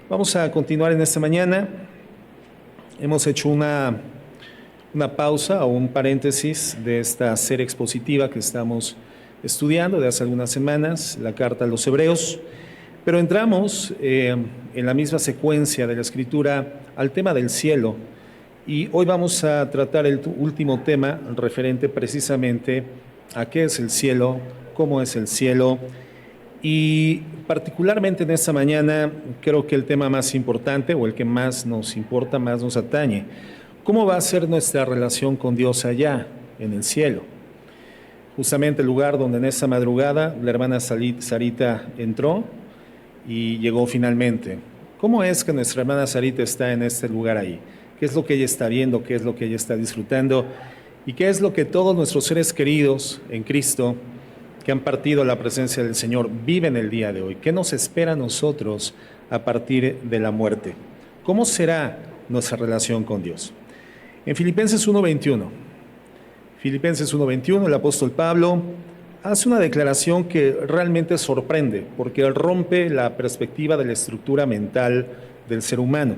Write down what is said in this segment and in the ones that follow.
Vamos a continuar en esta mañana. Hemos hecho una pausa o un paréntesis de esta serie expositiva que estamos estudiando de hace algunas semanas, la carta a los Hebreos, pero entramos en la misma secuencia de la Escritura al tema del cielo, y hoy vamos a tratar el último tema referente precisamente a qué es el cielo, cómo es el cielo. Y particularmente en esta mañana creo que el tema más importante o el que más nos importa, más nos atañe, ¿cómo va a ser nuestra relación con Dios allá en el cielo? Justamente el lugar donde en esa madrugada la hermana Sarita entró y llegó finalmente. ¿Cómo es que nuestra hermana Sarita está en este lugar ahí? ¿Qué es lo que ella está viendo? ¿Qué es lo que ella está disfrutando? ¿Y qué es lo que todos nuestros seres queridos en Cristo que han partido a la presencia del Señor viven el día de hoy? ¿Qué nos espera a nosotros a partir de la muerte? ¿Cómo será nuestra relación con Dios? En Filipenses 1:21, el apóstol Pablo hace una declaración que realmente sorprende, porque él rompe la perspectiva de la estructura mental del ser humano.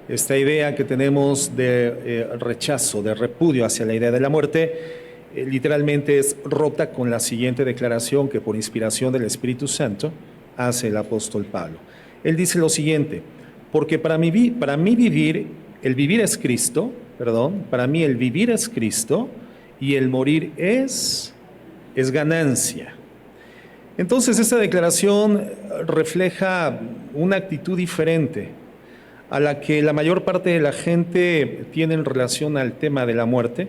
Esta idea que tenemos de rechazo, de repudio hacia la idea de la muerte, literalmente es rota con la siguiente declaración que por inspiración del Espíritu Santo hace el apóstol Pablo. Él dice lo siguiente: porque para mí el vivir es Cristo, para mí el vivir es Cristo y el morir es ganancia. Entonces esta declaración refleja una actitud diferente a la que la mayor parte de la gente tiene en relación al tema de la muerte.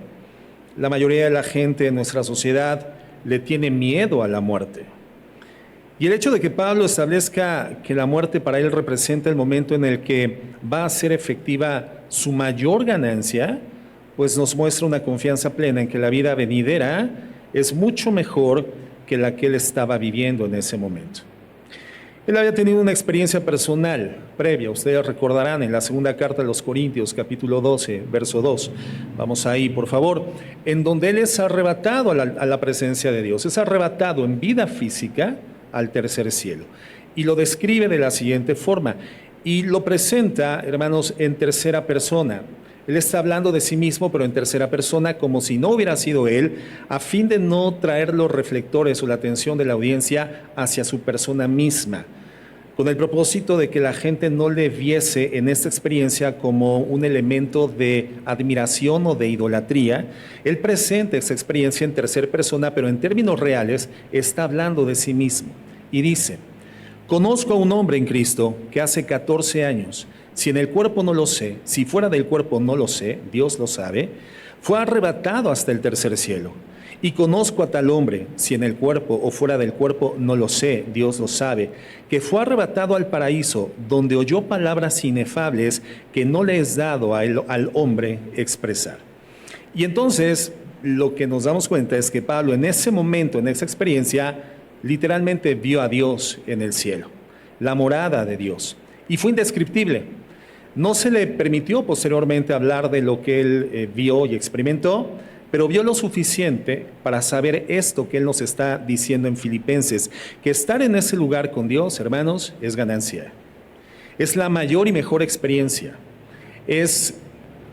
La mayoría de la gente en nuestra sociedad le tiene miedo a la muerte. Y el hecho de que Pablo establezca que la muerte para él representa el momento en el que va a ser efectiva su mayor ganancia, pues nos muestra una confianza plena en que la vida venidera es mucho mejor que la que él estaba viviendo en ese momento. Él había tenido una experiencia personal previa, ustedes recordarán, en la segunda carta de los Corintios, capítulo 12, verso 2. Vamos ahí, por favor, en donde él es arrebatado a la presencia de Dios, es arrebatado en vida física al tercer cielo. Y lo describe de la siguiente forma, y lo presenta, hermanos, en tercera persona. Él está hablando de sí mismo, pero en tercera persona, como si no hubiera sido él, a fin de no traer los reflectores o la atención de la audiencia hacia su persona misma, con el propósito de que la gente no le viese en esta experiencia como un elemento de admiración o de idolatría. Él presenta esta experiencia en tercera persona, pero en términos reales está hablando de sí mismo. Y dice: conozco a un hombre en Cristo que hace 14 años, si en el cuerpo no lo sé, si fuera del cuerpo no lo sé, Dios lo sabe, fue arrebatado hasta el tercer cielo. Y conozco a tal hombre, si en el cuerpo o fuera del cuerpo no lo sé, Dios lo sabe, que fue arrebatado al paraíso, donde oyó palabras inefables que no le es dado al hombre expresar. Y entonces lo que nos damos cuenta es que Pablo en ese momento, en esa experiencia, literalmente vio a Dios en el cielo, la morada de Dios, y fue indescriptible. No se le permitió posteriormente hablar de lo que él vio y experimentó, pero vio lo suficiente para saber esto que él nos está diciendo en Filipenses, que estar en ese lugar con Dios, hermanos, es ganancia. Es la mayor y mejor experiencia. Es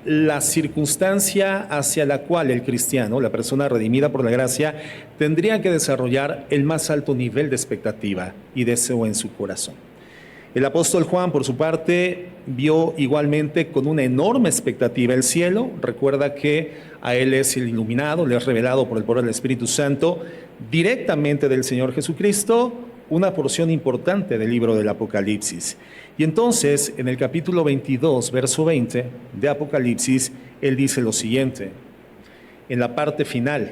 la circunstancia hacia la cual el cristiano, la persona redimida por la gracia, tendría que desarrollar el más alto nivel de expectativa y deseo en su corazón. El apóstol Juan, por su parte, vio igualmente con una enorme expectativa el cielo. Recuerda que a él es iluminado, le es revelado por el poder del Espíritu Santo, directamente del Señor Jesucristo, una porción importante del libro del Apocalipsis. Y entonces, en el capítulo 22, verso 20 de Apocalipsis, él dice lo siguiente, en la parte final: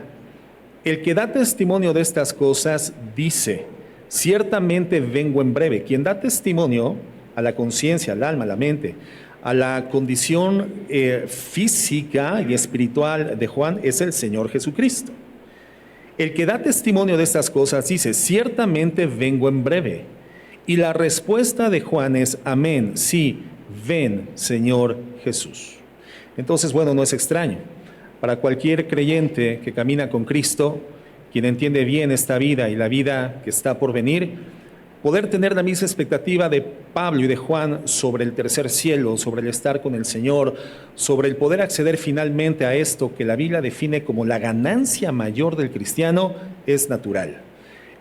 el que da testimonio de estas cosas dice: ciertamente vengo en breve. Quien da testimonio a la conciencia, al alma, a la mente, a la condición física y espiritual de Juan es el Señor Jesucristo. El que da testimonio de estas cosas dice: ciertamente vengo en breve. Y la respuesta de Juan es: amén, sí, ven, Señor Jesús. Entonces, bueno, no es extraño. Para cualquier creyente que camina con Cristo, quien entiende bien esta vida y la vida que está por venir, poder tener la misma expectativa de Pablo y de Juan sobre el tercer cielo, sobre el estar con el Señor, sobre el poder acceder finalmente a esto que la Biblia define como la ganancia mayor del cristiano, es natural.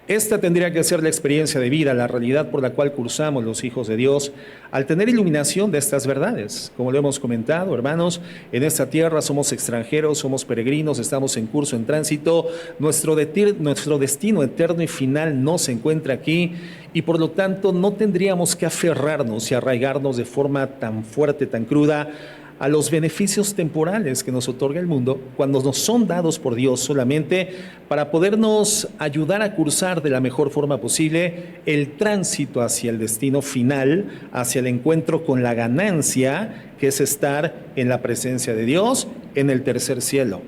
Esta tendría que ser la experiencia de vida, la realidad por la cual cursamos los hijos de Dios, al tener iluminación de estas verdades. Como lo hemos comentado, hermanos, en esta tierra somos extranjeros, somos peregrinos, estamos en curso, en tránsito. Nuestro destino eterno y final no se encuentra aquí y por lo tanto no tendríamos que aferrarnos y arraigarnos de forma tan fuerte, tan cruda, a los beneficios temporales que nos otorga el mundo cuando nos son dados por Dios solamente para podernos ayudar a cursar de la mejor forma posible el tránsito hacia el destino final, hacia el encuentro con la ganancia que es estar en la presencia de Dios en el tercer cielo.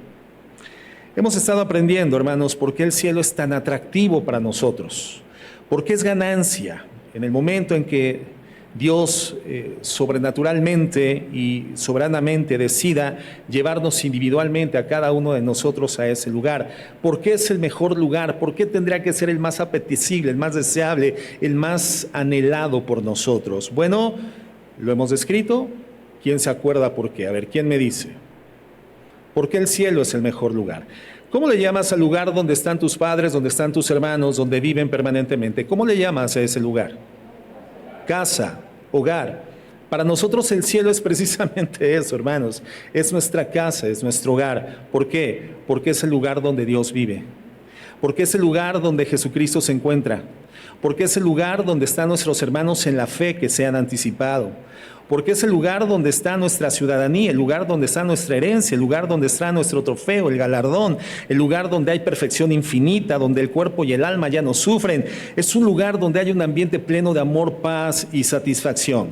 Hemos estado aprendiendo, hermanos, por qué el cielo es tan atractivo para nosotros, por qué es ganancia en el momento en que Dios sobrenaturalmente y soberanamente decida llevarnos individualmente a cada uno de nosotros a ese lugar. ¿Por qué es el mejor lugar? ¿Por qué tendría que ser el más apetecible, el más deseable, el más anhelado por nosotros? Bueno, lo hemos descrito. ¿Quién se acuerda por qué? A ver, ¿quién me dice? ¿Por qué el cielo es el mejor lugar? ¿Cómo le llamas al lugar donde están tus padres, donde están tus hermanos, donde viven permanentemente? ¿Cómo le llamas a ese lugar? Casa, hogar. Para nosotros el cielo es precisamente eso, hermanos. Es nuestra casa, es nuestro hogar. ¿Por qué? Porque es el lugar donde Dios vive. Porque es el lugar donde Jesucristo se encuentra. Porque es el lugar donde están nuestros hermanos en la fe que se han anticipado. Porque es el lugar donde está nuestra ciudadanía, el lugar donde está nuestra herencia, el lugar donde está nuestro trofeo, el galardón, el lugar donde hay perfección infinita, donde el cuerpo y el alma ya no sufren. Es un lugar donde hay un ambiente pleno de amor, paz y satisfacción,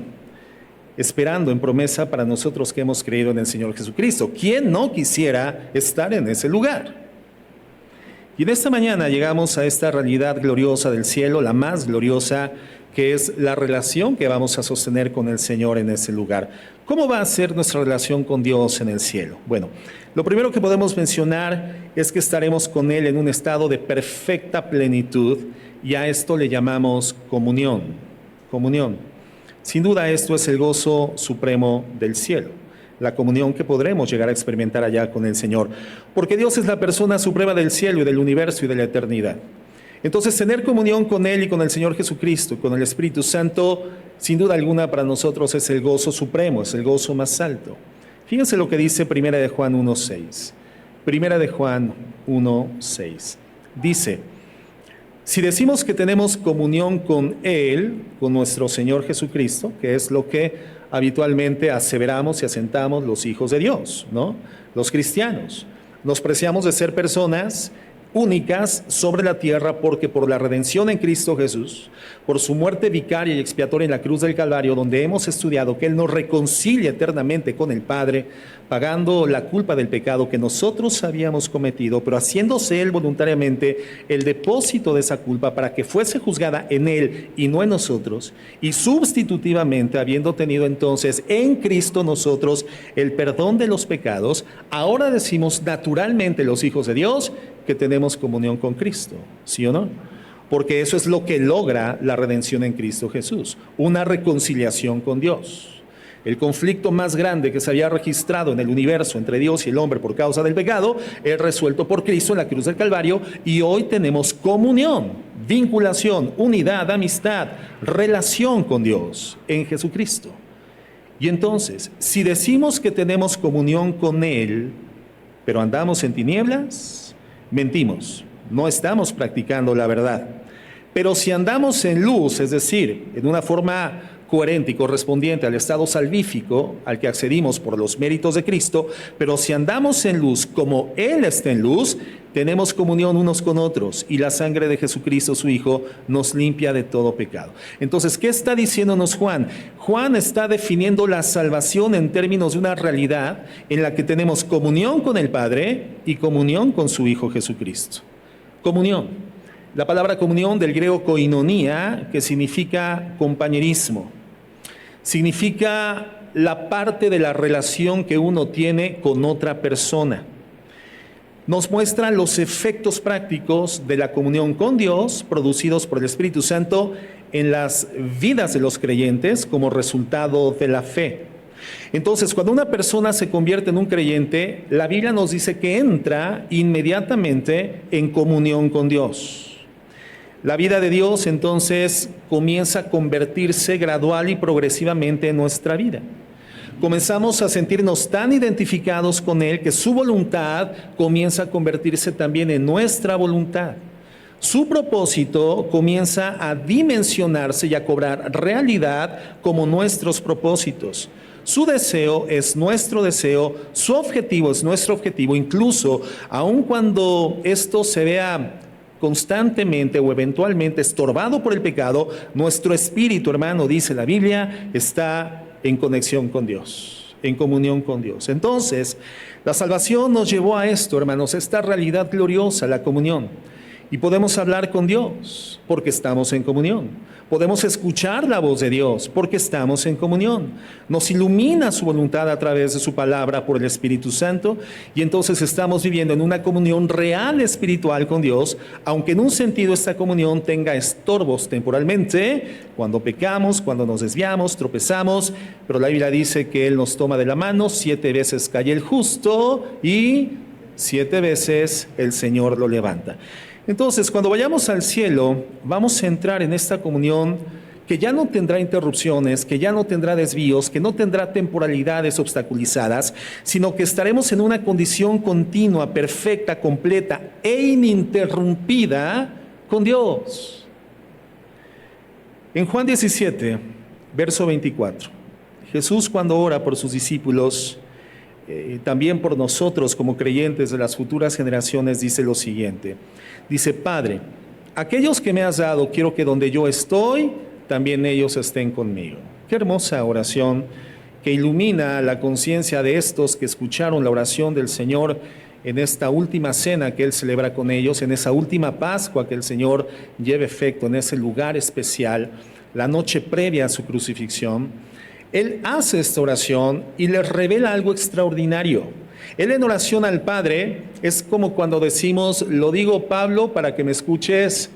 esperando en promesa para nosotros que hemos creído en el Señor Jesucristo. ¿Quién no quisiera estar en ese lugar? Y en esta mañana llegamos a esta realidad gloriosa del cielo, la más gloriosa, que es la relación que vamos a sostener con el Señor en ese lugar. ¿Cómo va a ser nuestra relación con Dios en el cielo? Bueno, lo primero que podemos mencionar es que estaremos con Él en un estado de perfecta plenitud y a esto le llamamos comunión. Comunión. Sin duda esto es el gozo supremo del cielo, la comunión que podremos llegar a experimentar allá con el Señor, porque Dios es la persona suprema del cielo y del universo y de la eternidad. Entonces, tener comunión con Él y con el Señor Jesucristo, con el Espíritu Santo, sin duda alguna para nosotros es el gozo supremo, es el gozo más alto. Fíjense lo que dice Primera de Juan 1:6. Primera de Juan 1:6. Dice: si decimos que tenemos comunión con Él, con nuestro Señor Jesucristo, que es lo que habitualmente aseveramos y asentamos los hijos de Dios, ¿no? Los cristianos. Nos preciamos de ser personas únicas sobre la tierra porque por la redención en Cristo Jesús, por su muerte vicaria y expiatoria en la cruz del Calvario, donde hemos estudiado que Él nos reconcilia eternamente con el Padre, pagando la culpa del pecado que nosotros habíamos cometido, pero haciéndose Él voluntariamente el depósito de esa culpa para que fuese juzgada en Él y no en nosotros, y sustitutivamente habiendo tenido entonces en Cristo nosotros el perdón de los pecados, ahora decimos naturalmente los hijos de Dios que tenemos comunión con Cristo, ¿sí o no? Porque eso es lo que logra la redención en Cristo Jesús, una reconciliación con Dios. El conflicto más grande que se había registrado en el universo entre Dios y el hombre por causa del pecado es resuelto por Cristo en la cruz del Calvario y hoy tenemos comunión, vinculación, unidad, amistad, relación con Dios en Jesucristo. Y entonces, si decimos que tenemos comunión con Él, pero andamos en tinieblas, mentimos, no estamos practicando la verdad. Pero si andamos en luz, es decir, en una forma coherente y correspondiente al estado salvífico al que accedimos por los méritos de Cristo, pero si andamos en luz como Él está en luz, tenemos comunión unos con otros y la sangre de Jesucristo, su Hijo, nos limpia de todo pecado. Entonces, ¿qué está diciéndonos Juan? Juan está definiendo la salvación en términos de una realidad en la que tenemos comunión con el Padre y comunión con su Hijo Jesucristo. Comunión. La palabra comunión del griego koinonía, que significa compañerismo. Significa la parte de la relación que uno tiene con otra persona. Nos muestra los efectos prácticos de la comunión con Dios producidos por el Espíritu Santo en las vidas de los creyentes como resultado de la fe. Entonces, cuando una persona se convierte en un creyente, la Biblia nos dice que entra inmediatamente en comunión con Dios. La vida de Dios entonces comienza a convertirse gradual y progresivamente en nuestra vida. Comenzamos a sentirnos tan identificados con Él que su voluntad comienza a convertirse también en nuestra voluntad. Su propósito comienza a dimensionarse y a cobrar realidad como nuestros propósitos. Su deseo es nuestro deseo, su objetivo es nuestro objetivo, incluso aun cuando esto se vea constantemente o eventualmente estorbado por el pecado, nuestro espíritu, hermano, dice la Biblia, está en conexión con Dios, en comunión con Dios. Entonces, la salvación nos llevó a esto, hermanos, esta realidad gloriosa, la comunión. Y podemos hablar con Dios porque estamos en comunión. Podemos escuchar la voz de Dios porque estamos en comunión. Nos ilumina su voluntad a través de su palabra por el Espíritu Santo y entonces estamos viviendo en una comunión real espiritual con Dios, aunque en un sentido esta comunión tenga estorbos temporalmente, cuando pecamos, cuando nos desviamos, tropezamos, pero la Biblia dice que Él nos toma de la mano, 7 veces cae el justo y 7 veces el Señor lo levanta. Entonces, cuando vayamos al cielo, vamos a entrar en esta comunión que ya no tendrá interrupciones, que ya no tendrá desvíos, que no tendrá temporalidades obstaculizadas, sino que estaremos en una condición continua, perfecta, completa e ininterrumpida con Dios. En Juan 17, verso 24, Jesús cuando ora por sus discípulos, también por nosotros como creyentes de las futuras generaciones, dice lo siguiente. Dice: Padre, aquellos que me has dado, quiero que donde yo estoy, también ellos estén conmigo. Qué hermosa oración que ilumina la conciencia de estos que escucharon la oración del Señor en esta última cena que Él celebra con ellos, en esa última Pascua que el Señor lleva efecto en ese lugar especial, la noche previa a su crucifixión. Él hace esta oración y les revela algo extraordinario. Él en oración al Padre es como cuando decimos: lo digo, Pablo, para que me escuches,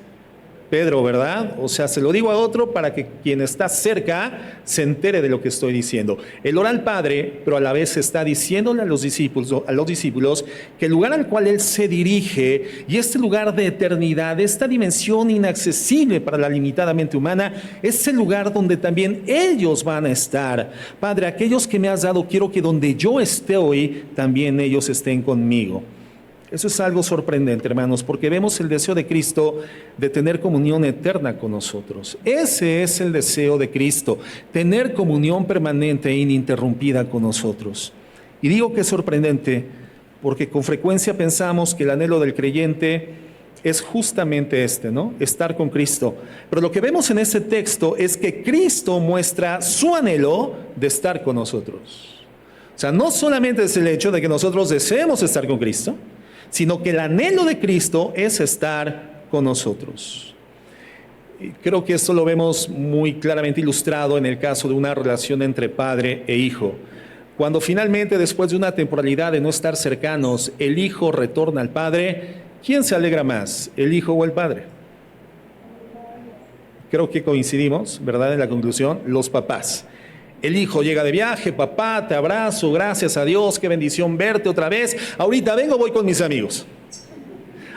Pedro, ¿verdad? O sea, se lo digo a otro para que quien está cerca se entere de lo que estoy diciendo. Él ora al Padre, pero a la vez está diciéndole a los discípulos que el lugar al cual Él se dirige, y este lugar de eternidad, esta dimensión inaccesible para la limitada mente humana, es el lugar donde también ellos van a estar. Padre, aquellos que me has dado, quiero que donde yo esté hoy, también ellos estén conmigo. Eso es algo sorprendente, hermanos, porque vemos el deseo de Cristo de tener comunión eterna con nosotros. Ese es el deseo de Cristo, tener comunión permanente e ininterrumpida con nosotros. Y digo que es sorprendente porque con frecuencia pensamos que el anhelo del creyente es justamente este, ¿no? Estar con Cristo. Pero lo que vemos en este texto es que Cristo muestra su anhelo de estar con nosotros. O sea, no solamente es el hecho de que nosotros deseemos estar con Cristo, sino que el anhelo de Cristo es estar con nosotros. Y creo que esto lo vemos muy claramente ilustrado en el caso de una relación entre padre e hijo. Cuando finalmente, después de una temporalidad de no estar cercanos, el hijo retorna al padre, ¿quién se alegra más, el hijo o el padre? Creo que coincidimos, ¿verdad?, en la conclusión, los papás. El hijo llega de viaje: papá, te abrazo, gracias a Dios, qué bendición verte otra vez. Ahorita vengo, voy con mis amigos.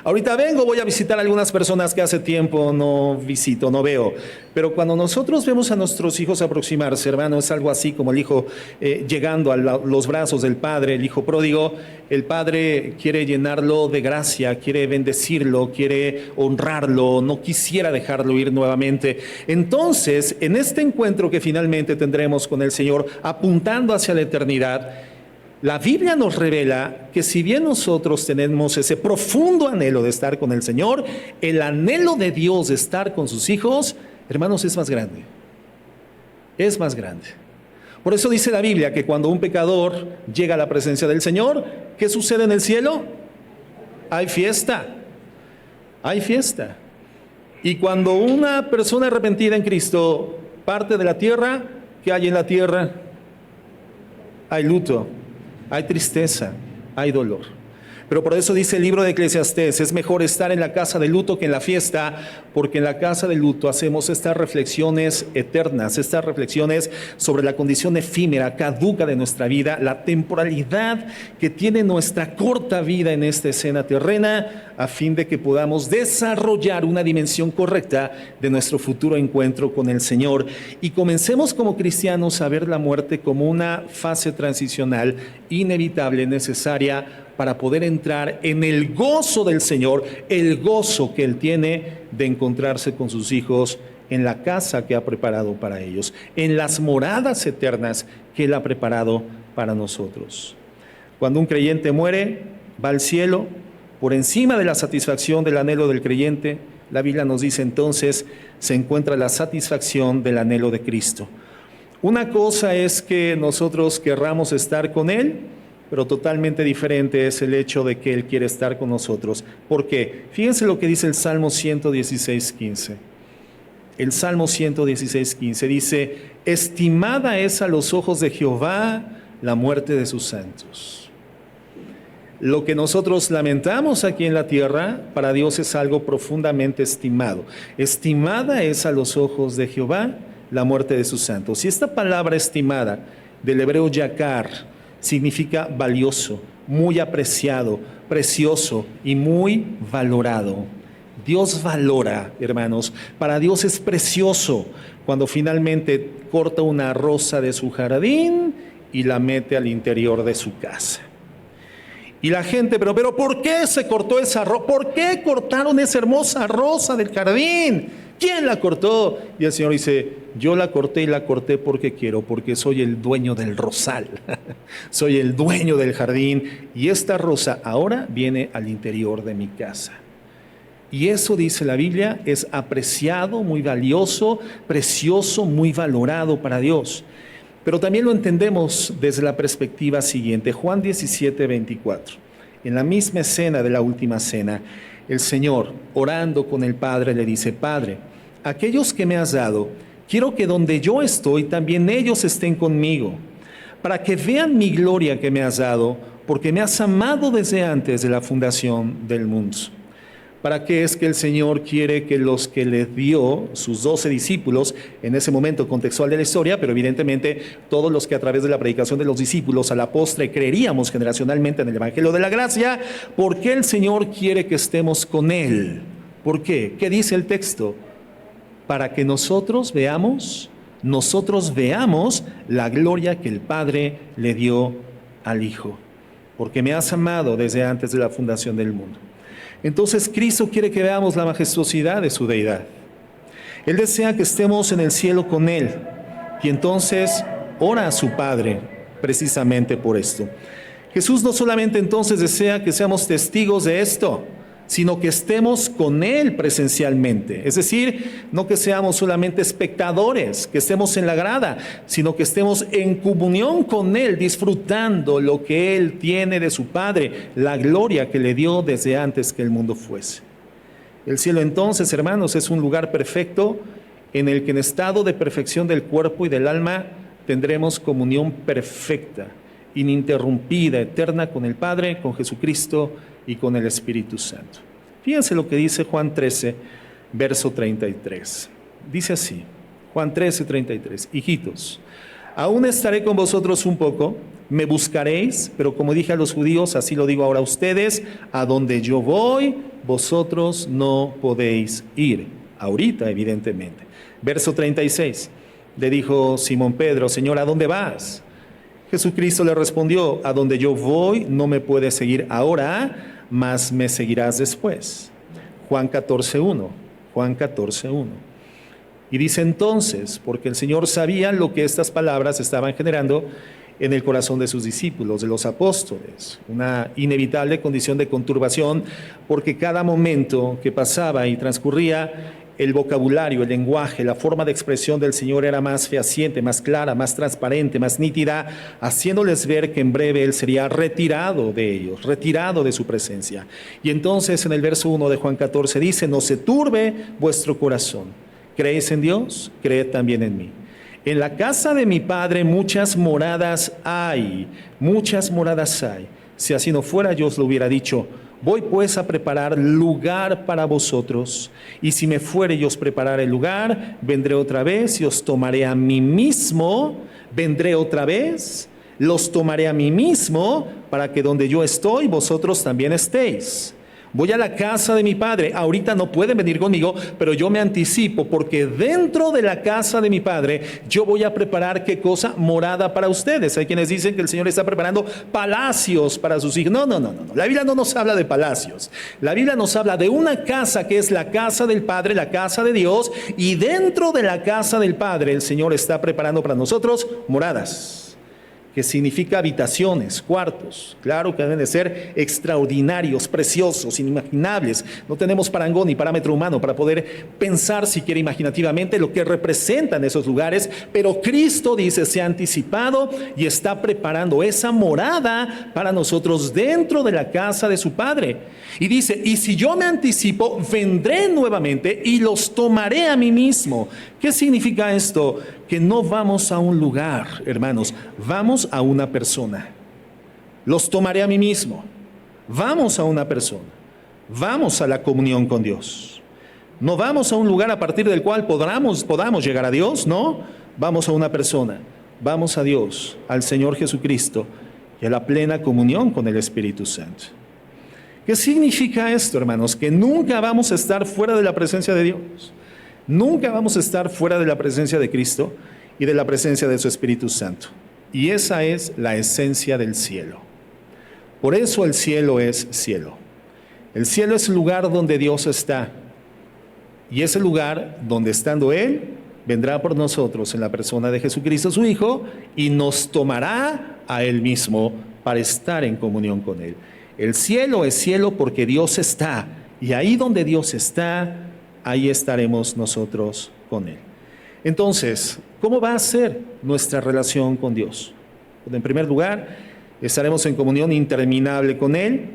Ahorita vengo, voy a visitar a algunas personas que hace tiempo no visito, no veo. Pero cuando nosotros vemos a nuestros hijos aproximarse, hermano, es algo así como el hijo llegando a los brazos del padre, el hijo pródigo. El padre quiere llenarlo de gracia, quiere bendecirlo, quiere honrarlo, no quisiera dejarlo ir nuevamente. Entonces, en este encuentro que finalmente tendremos con el Señor, apuntando hacia la eternidad, la Biblia nos revela que si bien nosotros tenemos ese profundo anhelo de estar con el Señor, el anhelo de Dios de estar con sus hijos, hermanos, es más grande. Es más grande. Por eso dice la Biblia que cuando un pecador llega a la presencia del Señor, ¿qué sucede en el cielo? Hay fiesta. Hay fiesta. Y cuando una persona arrepentida en Cristo parte de la tierra, ¿qué hay en la tierra? Hay luto. Hay tristeza, hay dolor. Pero por eso dice el libro de Eclesiastés, es mejor estar en la casa de luto que en la fiesta, porque en la casa de luto hacemos estas reflexiones eternas, estas reflexiones sobre la condición efímera, caduca de nuestra vida, la temporalidad que tiene nuestra corta vida en esta escena terrena, a fin de que podamos desarrollar una dimensión correcta de nuestro futuro encuentro con el Señor y comencemos como cristianos a ver la muerte como una fase transicional inevitable, necesaria para poder entrar en el gozo del Señor, el gozo que Él tiene de encontrarse con sus hijos en la casa que ha preparado para ellos, en las moradas eternas que Él ha preparado para nosotros. Cuando un creyente muere, va al cielo, por encima de la satisfacción del anhelo del creyente, la Biblia nos dice entonces, se encuentra la satisfacción del anhelo de Cristo. Una cosa es que nosotros querramos estar con Él, pero totalmente diferente es el hecho de que Él quiere estar con nosotros. ¿Por qué? Fíjense lo que dice el Salmo 116:15. El Salmo 116:15 dice, estimada es a los ojos de Jehová la muerte de sus santos. Lo que nosotros lamentamos aquí en la tierra, para Dios es algo profundamente estimado. Estimada es a los ojos de Jehová la muerte de sus santos. Y esta palabra estimada, del hebreo yakar, significa valioso, muy apreciado, precioso y muy valorado. Dios valora, hermanos. Para Dios es precioso cuando finalmente corta una rosa de su jardín y la mete al interior de su casa. Y la gente, pero ¿por qué se cortó esa rosa? ¿Por qué cortaron esa hermosa rosa del jardín? ¿Quién la cortó? Y el Señor dice, yo la corté y la corté porque quiero, porque soy el dueño del rosal, soy el dueño del jardín y esta rosa ahora viene al interior de mi casa. Y eso, dice la Biblia, es apreciado, muy valioso, precioso, muy valorado para Dios. Pero también lo entendemos desde la perspectiva siguiente, Juan 17:24. En la misma escena de la última cena, el Señor, orando con el Padre, le dice, Padre, aquellos que me has dado, quiero que donde yo estoy, también ellos estén conmigo, para que vean mi gloria que me has dado, porque me has amado desde antes de la fundación del mundo. ¿Para qué es que el Señor quiere que los que le dio, sus 12 discípulos, en ese momento contextual de la historia, pero evidentemente todos los que a través de la predicación de los discípulos a la postre creeríamos generacionalmente en el Evangelio de la Gracia, ¿por qué el Señor quiere que estemos con Él? ¿Por qué? ¿Qué dice el texto? Para que nosotros veamos la gloria que el Padre le dio al Hijo, porque me has amado desde antes de la fundación del mundo. Entonces Cristo quiere que veamos la majestuosidad de su deidad. Él desea que estemos en el cielo con Él y entonces ora a su Padre precisamente por esto. Jesús no solamente entonces desea que seamos testigos de esto, sino que estemos con Él presencialmente. Es decir, no que seamos solamente espectadores, que estemos en la grada, sino que estemos en comunión con Él, disfrutando lo que Él tiene de su Padre, la gloria que le dio desde antes que el mundo fuese. El cielo entonces, hermanos, es un lugar perfecto en el que en estado de perfección del cuerpo y del alma tendremos comunión perfecta, ininterrumpida, eterna con el Padre, con Jesucristo y con el Espíritu Santo. Fíjense lo que dice Juan 13, verso 33. Dice así, Juan 13, 33. Hijitos, aún estaré con vosotros un poco, me buscaréis, pero como dije a los judíos, así lo digo ahora a ustedes, a donde yo voy, vosotros no podéis ir. Ahorita, evidentemente. Verso 36. Le dijo Simón Pedro, Señor, ¿a dónde vas? Jesucristo le respondió, a donde yo voy no me puedes seguir ahora, mas me seguirás después. Juan 14:1. Juan 14:1. Y dice entonces, porque el Señor sabía lo que estas palabras estaban generando en el corazón de sus discípulos, de los apóstoles, una inevitable condición de conturbación, porque cada momento que pasaba y transcurría, el vocabulario, el lenguaje, la forma de expresión del Señor era más fehaciente, más clara, más transparente, más nítida, haciéndoles ver que en breve Él sería retirado de ellos, retirado de su presencia. Y entonces en el verso 1 de Juan 14 dice, no se turbe vuestro corazón. ¿Creéis en Dios? Creed también en mí. En la casa de mi Padre muchas moradas hay, muchas moradas hay. Si así no fuera, yo os lo hubiera dicho. Voy pues a preparar lugar para vosotros, y si me fuere y os prepararé el lugar, vendré otra vez y os tomaré a mí mismo, vendré otra vez, los tomaré a mí mismo, para que donde yo estoy, vosotros también estéis. Voy a la casa de mi padre. Ahorita no pueden venir conmigo, pero yo me anticipo, porque dentro de la casa de mi padre yo voy a preparar, ¿qué cosa? Morada para ustedes. Hay quienes dicen que el Señor está preparando palacios para sus hijos. No. La Biblia no nos habla de palacios. La Biblia nos habla de una casa que es la casa del Padre, la casa de Dios, y dentro de la casa del Padre el Señor está preparando para nosotros moradas, que significa habitaciones, cuartos, claro que deben de ser extraordinarios, preciosos, inimaginables. No tenemos parangón ni parámetro humano para poder pensar siquiera imaginativamente lo que representan esos lugares, pero Cristo dice, se ha anticipado y está preparando esa morada para nosotros dentro de la casa de su Padre. Y dice, y si yo me anticipo, vendré nuevamente y los tomaré a mí mismo. ¿Qué significa esto? Que no vamos a un lugar, hermanos, vamos a una persona. Los tomaré a mí mismo. Vamos a una persona. Vamos a la comunión con Dios. No vamos a un lugar a partir del cual podamos llegar a Dios, no. Vamos a una persona. Vamos a Dios, al Señor Jesucristo y a la plena comunión con el Espíritu Santo. ¿Qué significa esto, hermanos? Que nunca vamos a estar fuera de la presencia de Dios. Nunca vamos a estar fuera de la presencia de Cristo y de la presencia de su Espíritu Santo. Y esa es la esencia del cielo. Por eso el cielo es cielo. El cielo es el lugar donde Dios está. Y es el lugar donde, estando Él, vendrá por nosotros en la persona de Jesucristo, su Hijo, y nos tomará a Él mismo para estar en comunión con Él. El cielo es cielo porque Dios está, y ahí donde Dios está, ahí estaremos nosotros con Él. Entonces, ¿cómo va a ser nuestra relación con Dios? Pues en primer lugar, estaremos en comunión interminable con Él,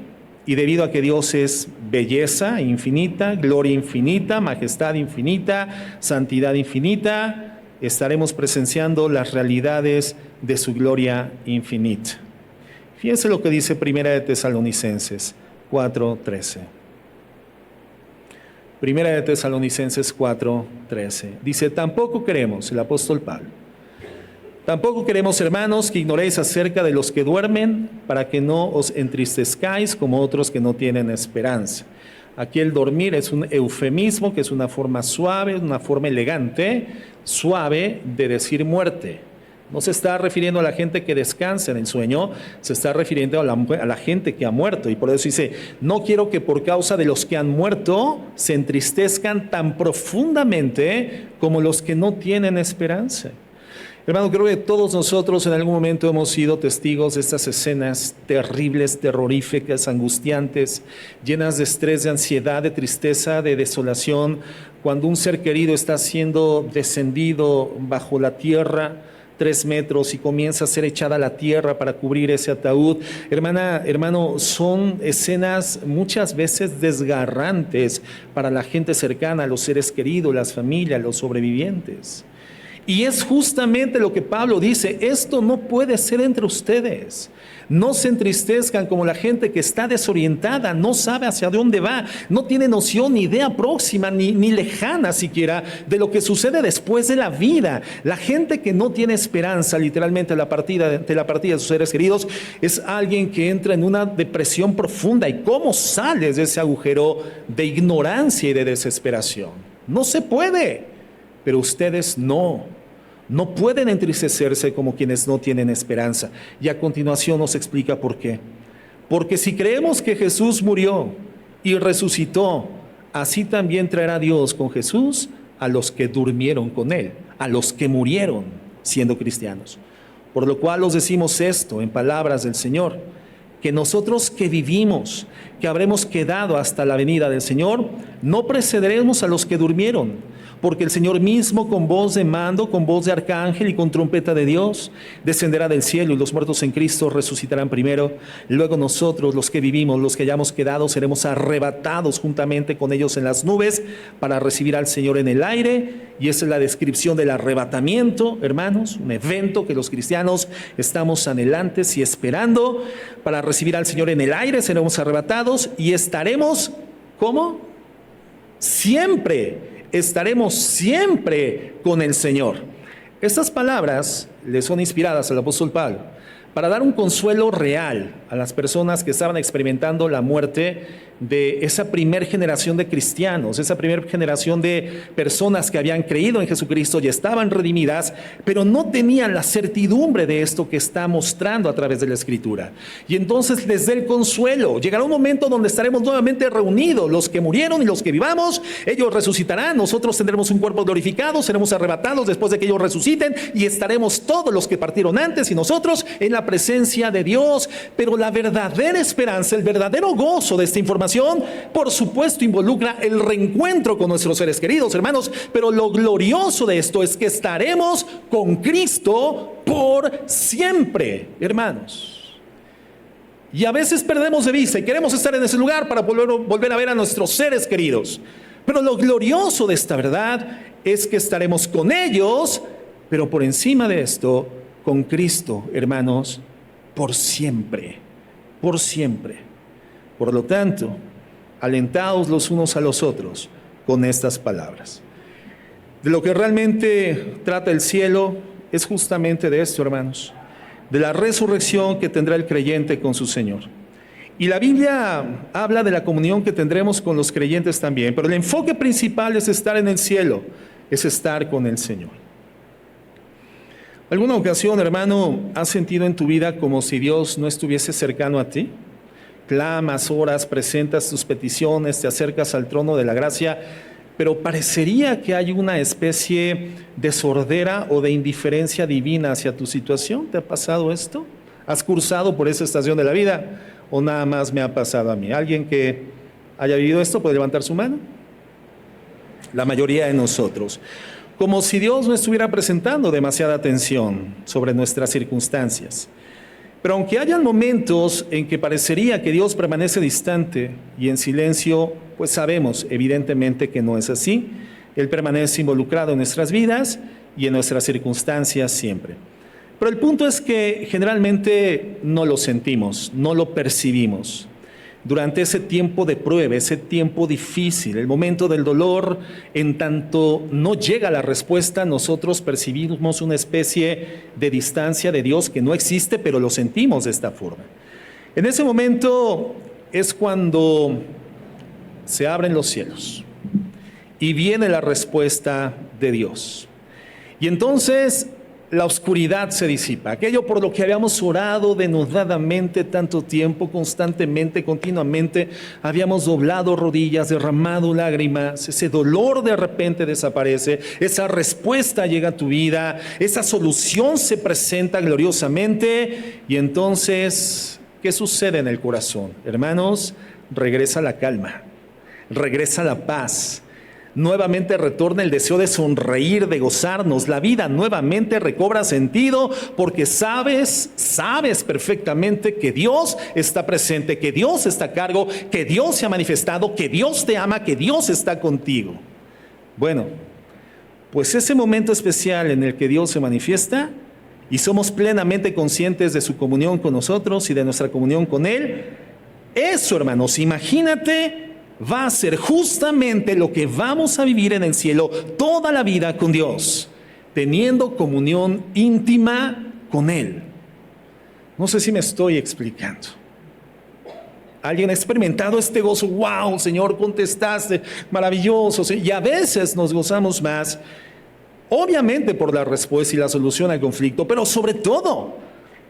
y debido a que Dios es belleza infinita, gloria infinita, majestad infinita, santidad infinita, estaremos presenciando las realidades de su gloria infinita. Fíjense lo que dice Primera de Tesalonicenses 4:13. Primera de Tesalonicenses 4:13. Dice, tampoco queremos, el apóstol Pablo, tampoco queremos, hermanos, que ignoréis acerca de los que duermen, para que no os entristezcáis como otros que no tienen esperanza. Aquí el dormir es un eufemismo, que es una forma suave, una forma elegante, suave de decir muerte. No se está refiriendo a la gente que descansa en el sueño, se está refiriendo a la gente que ha muerto. Y por eso dice, no quiero que por causa de los que han muerto se entristezcan tan profundamente como los que no tienen esperanza. Hermano, creo que todos nosotros en algún momento hemos sido testigos de estas escenas terribles, terroríficas, angustiantes, llenas de estrés, de ansiedad, de tristeza, de desolación, cuando un ser querido está siendo descendido bajo la tierra 3 metros y comienza a ser echada a la tierra para cubrir ese ataúd. Hermano, son escenas muchas veces desgarrantes para la gente cercana, los seres queridos, las familias, los sobrevivientes. Y es justamente lo que Pablo dice, esto no puede ser entre ustedes. No se entristezcan como la gente que está desorientada, no sabe hacia dónde va, no tiene noción ni idea próxima ni lejana siquiera de lo que sucede después de la vida. La gente que no tiene esperanza, literalmente de la partida de sus seres queridos, es alguien que entra en una depresión profunda. ¿Y cómo sales de ese agujero de ignorancia y de desesperación? No se puede. Pero ustedes no pueden entristecerse como quienes no tienen esperanza. Y a continuación nos explica por qué. Porque si creemos que Jesús murió y resucitó, así también traerá Dios con Jesús a los que durmieron con Él, a los que murieron siendo cristianos. Por lo cual os decimos esto en palabras del Señor, que nosotros que vivimos, que habremos quedado hasta la venida del Señor, no precederemos a los que durmieron, porque el Señor mismo, con voz de mando, con voz de arcángel y con trompeta de Dios, descenderá del cielo, y los muertos en Cristo resucitarán primero. Luego nosotros, los que vivimos, los que hayamos quedado, seremos arrebatados juntamente con ellos en las nubes para recibir al Señor en el aire. Y esa es la descripción del arrebatamiento, hermanos, un evento que los cristianos estamos anhelantes y esperando. Para recibir al Señor en el aire seremos arrebatados y estaremos, ¿cómo? Siempre. Estaremos siempre con el Señor. Estas palabras le son inspiradas al apóstol Pablo para dar un consuelo real a las personas que estaban experimentando la muerte de esa primer generación de cristianos, esa primer generación de personas que habían creído en Jesucristo y estaban redimidas, pero no tenían la certidumbre de esto que está mostrando a través de la Escritura. Y entonces les dé el consuelo. Llegará un momento donde estaremos nuevamente reunidos, los que murieron y los que vivamos, ellos resucitarán, nosotros tendremos un cuerpo glorificado, seremos arrebatados después de que ellos resuciten y estaremos todos los que partieron antes y nosotros en la presencia de Dios. Pero la verdadera esperanza, el verdadero gozo de esta información, por supuesto, involucra el reencuentro con nuestros seres queridos, hermanos, pero lo glorioso de esto es que estaremos con Cristo por siempre, hermanos. Y a veces perdemos de vista y queremos estar en ese lugar para volver a ver a nuestros seres queridos. Pero lo glorioso de esta verdad es que estaremos con ellos, pero por encima de esto, con Cristo, hermanos, por siempre, por siempre. Por lo tanto, alentaos los unos a los otros con estas palabras. De lo que realmente trata el cielo es justamente de esto, hermanos, de la resurrección que tendrá el creyente con su Señor. Y la Biblia habla de la comunión que tendremos con los creyentes también, pero el enfoque principal es estar en el cielo, es estar con el Señor. ¿Alguna ocasión, hermano, has sentido en tu vida como si Dios no estuviese cercano a ti? Clamas, oras, presentas tus peticiones, te acercas al trono de la gracia, pero parecería que hay una especie de sordera o de indiferencia divina hacia tu situación. ¿Te ha pasado esto? ¿Has cursado por esa estación de la vida? ¿O nada más me ha pasado a mí? ¿Alguien que haya vivido esto puede levantar su mano? La mayoría de nosotros. Como si Dios no estuviera presentando demasiada atención sobre nuestras circunstancias. Pero aunque hayan momentos en que parecería que Dios permanece distante y en silencio, pues sabemos evidentemente que no es así. Él permanece involucrado en nuestras vidas y en nuestras circunstancias siempre. Pero el punto es que generalmente no lo sentimos, no lo percibimos. Durante ese tiempo de prueba, ese tiempo difícil, el momento del dolor, en tanto no llega la respuesta, nosotros percibimos una especie de distancia de Dios que no existe, pero lo sentimos de esta forma. En ese momento es cuando se abren los cielos y viene la respuesta de Dios. Y entonces la oscuridad se disipa. Aquello por lo que habíamos orado denodadamente tanto tiempo, constantemente, continuamente, habíamos doblado rodillas, derramado lágrimas, ese dolor de repente desaparece, esa respuesta llega a tu vida, esa solución se presenta gloriosamente y entonces, ¿qué sucede en el corazón? Hermanos, regresa la calma, regresa la paz. Nuevamente retorna el deseo de sonreír, de gozarnos. La vida nuevamente recobra sentido porque sabes perfectamente que Dios está presente, que Dios está a cargo, que Dios se ha manifestado, que Dios te ama, que Dios está contigo. Bueno, pues ese momento especial en el que Dios se manifiesta y somos plenamente conscientes de su comunión con nosotros y de nuestra comunión con Él, eso, hermanos, imagínate, va a ser justamente lo que vamos a vivir en el cielo toda la vida con Dios, teniendo comunión íntima con Él. No sé si me estoy explicando. ¿Alguien ha experimentado este gozo? ¡Wow, Señor, contestaste! Maravilloso. ¿Sí? Y a veces nos gozamos más, obviamente por la respuesta y la solución al conflicto, pero sobre todo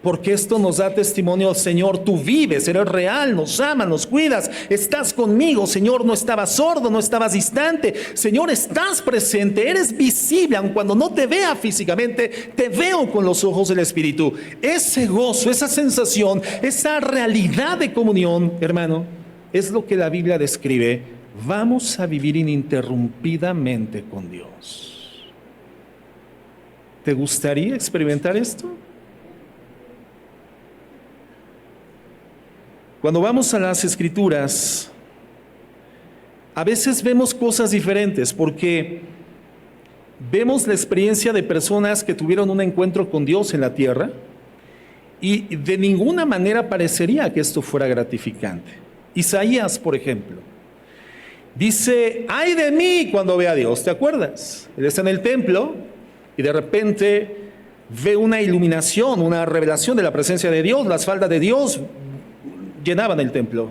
porque esto nos da testimonio, Señor, tú vives, eres real, nos amas, nos cuidas, estás conmigo, Señor, no estabas sordo, no estabas distante, Señor, estás presente, eres visible, aun cuando no te vea físicamente, te veo con los ojos del Espíritu. Ese gozo, esa sensación, esa realidad de comunión, hermano, es lo que la Biblia describe vamos a vivir ininterrumpidamente con Dios. ¿Te gustaría experimentar esto? Cuando vamos a las Escrituras, a veces vemos cosas diferentes porque vemos la experiencia de personas que tuvieron un encuentro con Dios en la tierra y de ninguna manera parecería que esto fuera gratificante. Isaías, por ejemplo, dice: ¡ay de mí cuando ve a Dios! ¿Te acuerdas? Él está en el templo y de repente ve una iluminación, una revelación de la presencia de Dios. Las faldas de Dios llenaban el templo.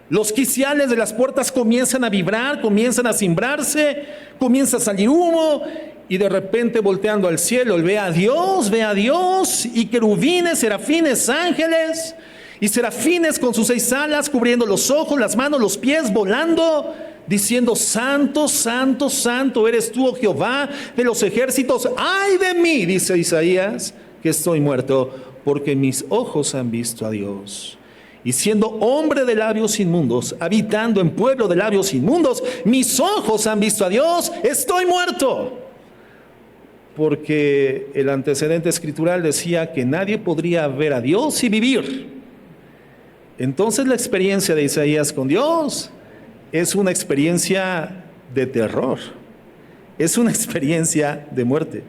Los quiciales de las puertas comienzan a vibrar, comienzan a cimbrarse, comienza a salir humo, y de repente, volteando al cielo, él ve a Dios, y querubines, serafines, ángeles, y serafines con sus 6 alas, cubriendo los ojos, las manos, los pies, volando, diciendo: santo, santo, santo eres tú, oh Jehová de los ejércitos. ¡ay de mí!, dice Isaías, que estoy muerto, porque mis ojos han visto a Dios. Y siendo hombre de labios inmundos, habitando en pueblo de labios inmundos, mis ojos han visto a Dios, estoy muerto. Porque el antecedente escritural decía que nadie podría ver a Dios y vivir. Entonces la experiencia de Isaías con Dios es una experiencia de terror, es una experiencia de muerte.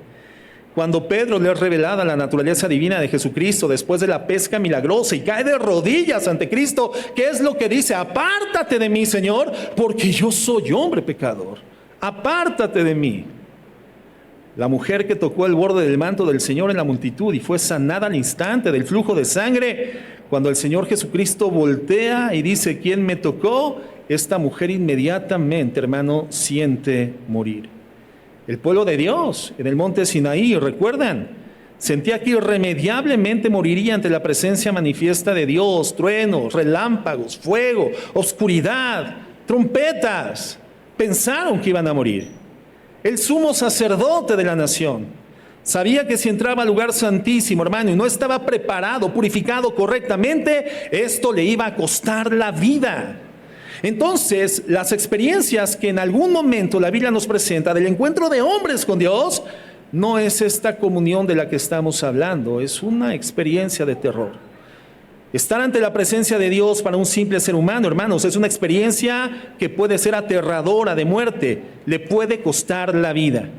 Cuando Pedro le es revelada la naturaleza divina de Jesucristo después de la pesca milagrosa y cae de rodillas ante Cristo, ¿qué es lo que dice? Apártate de mí, Señor, porque yo soy hombre pecador. Apártate de mí. La mujer que tocó el borde del manto del Señor en la multitud y fue sanada al instante del flujo de sangre, cuando el Señor Jesucristo voltea y dice: ¿quién me tocó?, esta mujer inmediatamente, hermano, siente morir. El pueblo de Dios en el monte Sinaí, ¿recuerdan? Sentía que irremediablemente moriría ante la presencia manifiesta de Dios: truenos, relámpagos, fuego, oscuridad, trompetas. Pensaron que iban a morir. El sumo sacerdote de la nación sabía que si entraba al lugar santísimo, hermano, y no estaba preparado, purificado correctamente, esto le iba a costar la vida. Entonces, las experiencias que en algún momento la Biblia nos presenta del encuentro de hombres con Dios, no es esta comunión de la que estamos hablando, es una experiencia de terror. Estar ante la presencia de Dios para un simple ser humano, hermanos, es una experiencia que puede ser aterradora, de muerte, le puede costar la vida.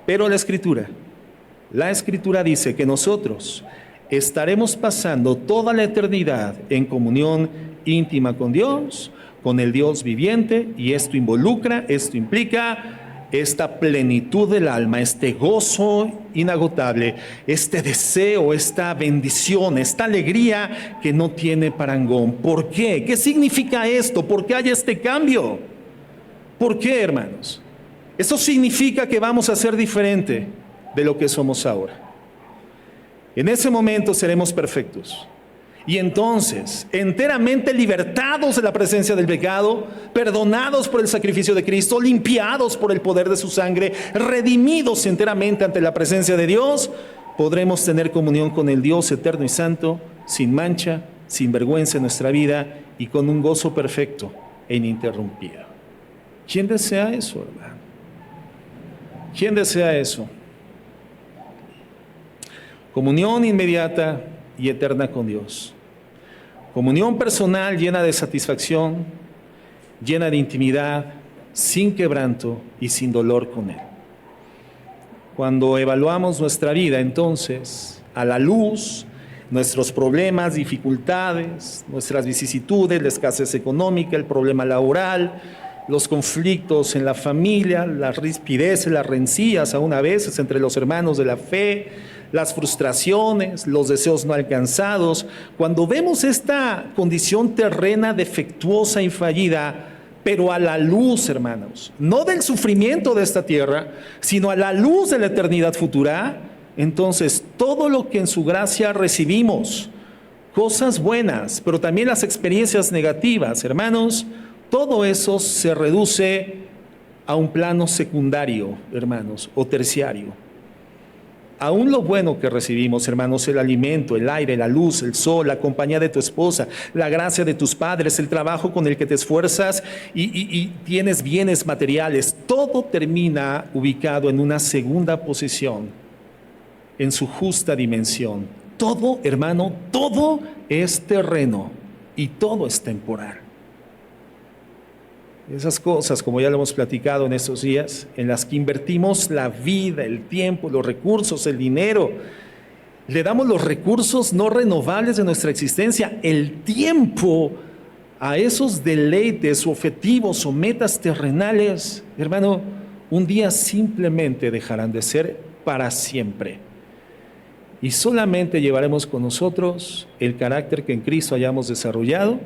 Pero la Escritura dice que nosotros estaremos pasando toda la eternidad en comunión íntima con Dios, con el Dios viviente, y esto implica esta plenitud del alma, este gozo inagotable, este deseo, esta bendición, esta alegría que no tiene parangón. ¿Por qué? ¿Qué significa esto? ¿Por qué hay este cambio? ¿Por qué, hermanos? Eso significa que vamos a ser diferente de lo que somos ahora. En ese momento seremos perfectos. Y entonces, enteramente libertados de la presencia del pecado, perdonados por el sacrificio de Cristo, limpiados por el poder de su sangre, redimidos enteramente ante la presencia de Dios, podremos tener comunión con el Dios eterno y santo, sin mancha, sin vergüenza en nuestra vida y con un gozo perfecto e ininterrumpido. ¿Quién desea eso, hermano? ¿Quién desea eso? Comunión inmediata y eterna con Dios. Comunión personal llena de satisfacción, llena de intimidad, sin quebranto y sin dolor con Él. Cuando evaluamos nuestra vida, entonces, a la luz, nuestros problemas, dificultades, nuestras vicisitudes, la escasez económica, el problema laboral, los conflictos en la familia, las rispideces, las rencillas aún a veces entre los hermanos de la fe, las frustraciones, los deseos no alcanzados. Cuando vemos esta condición terrena defectuosa y fallida, pero a la luz, hermanos, no del sufrimiento de esta tierra, sino a la luz de la eternidad futura, entonces todo lo que en su gracia recibimos, cosas buenas, pero también las experiencias negativas, hermanos, todo eso se reduce a un plano secundario, hermanos, o terciario. Aún lo bueno que recibimos, hermanos, el alimento, el aire, la luz, el sol, la compañía de tu esposa, la gracia de tus padres, el trabajo con el que te esfuerzas y tienes bienes materiales, todo termina ubicado en una segunda posición, en su justa dimensión. Todo, hermano, todo es terreno y todo es temporal. Esas cosas, como ya lo hemos platicado en estos días, en las que invertimos la vida, el tiempo, los recursos, el dinero, le damos los recursos no renovables de nuestra existencia, el tiempo, a esos deleites o objetivos o metas terrenales, hermano, un día simplemente dejarán de ser para siempre. Y solamente llevaremos con nosotros el carácter que en Cristo hayamos desarrollado,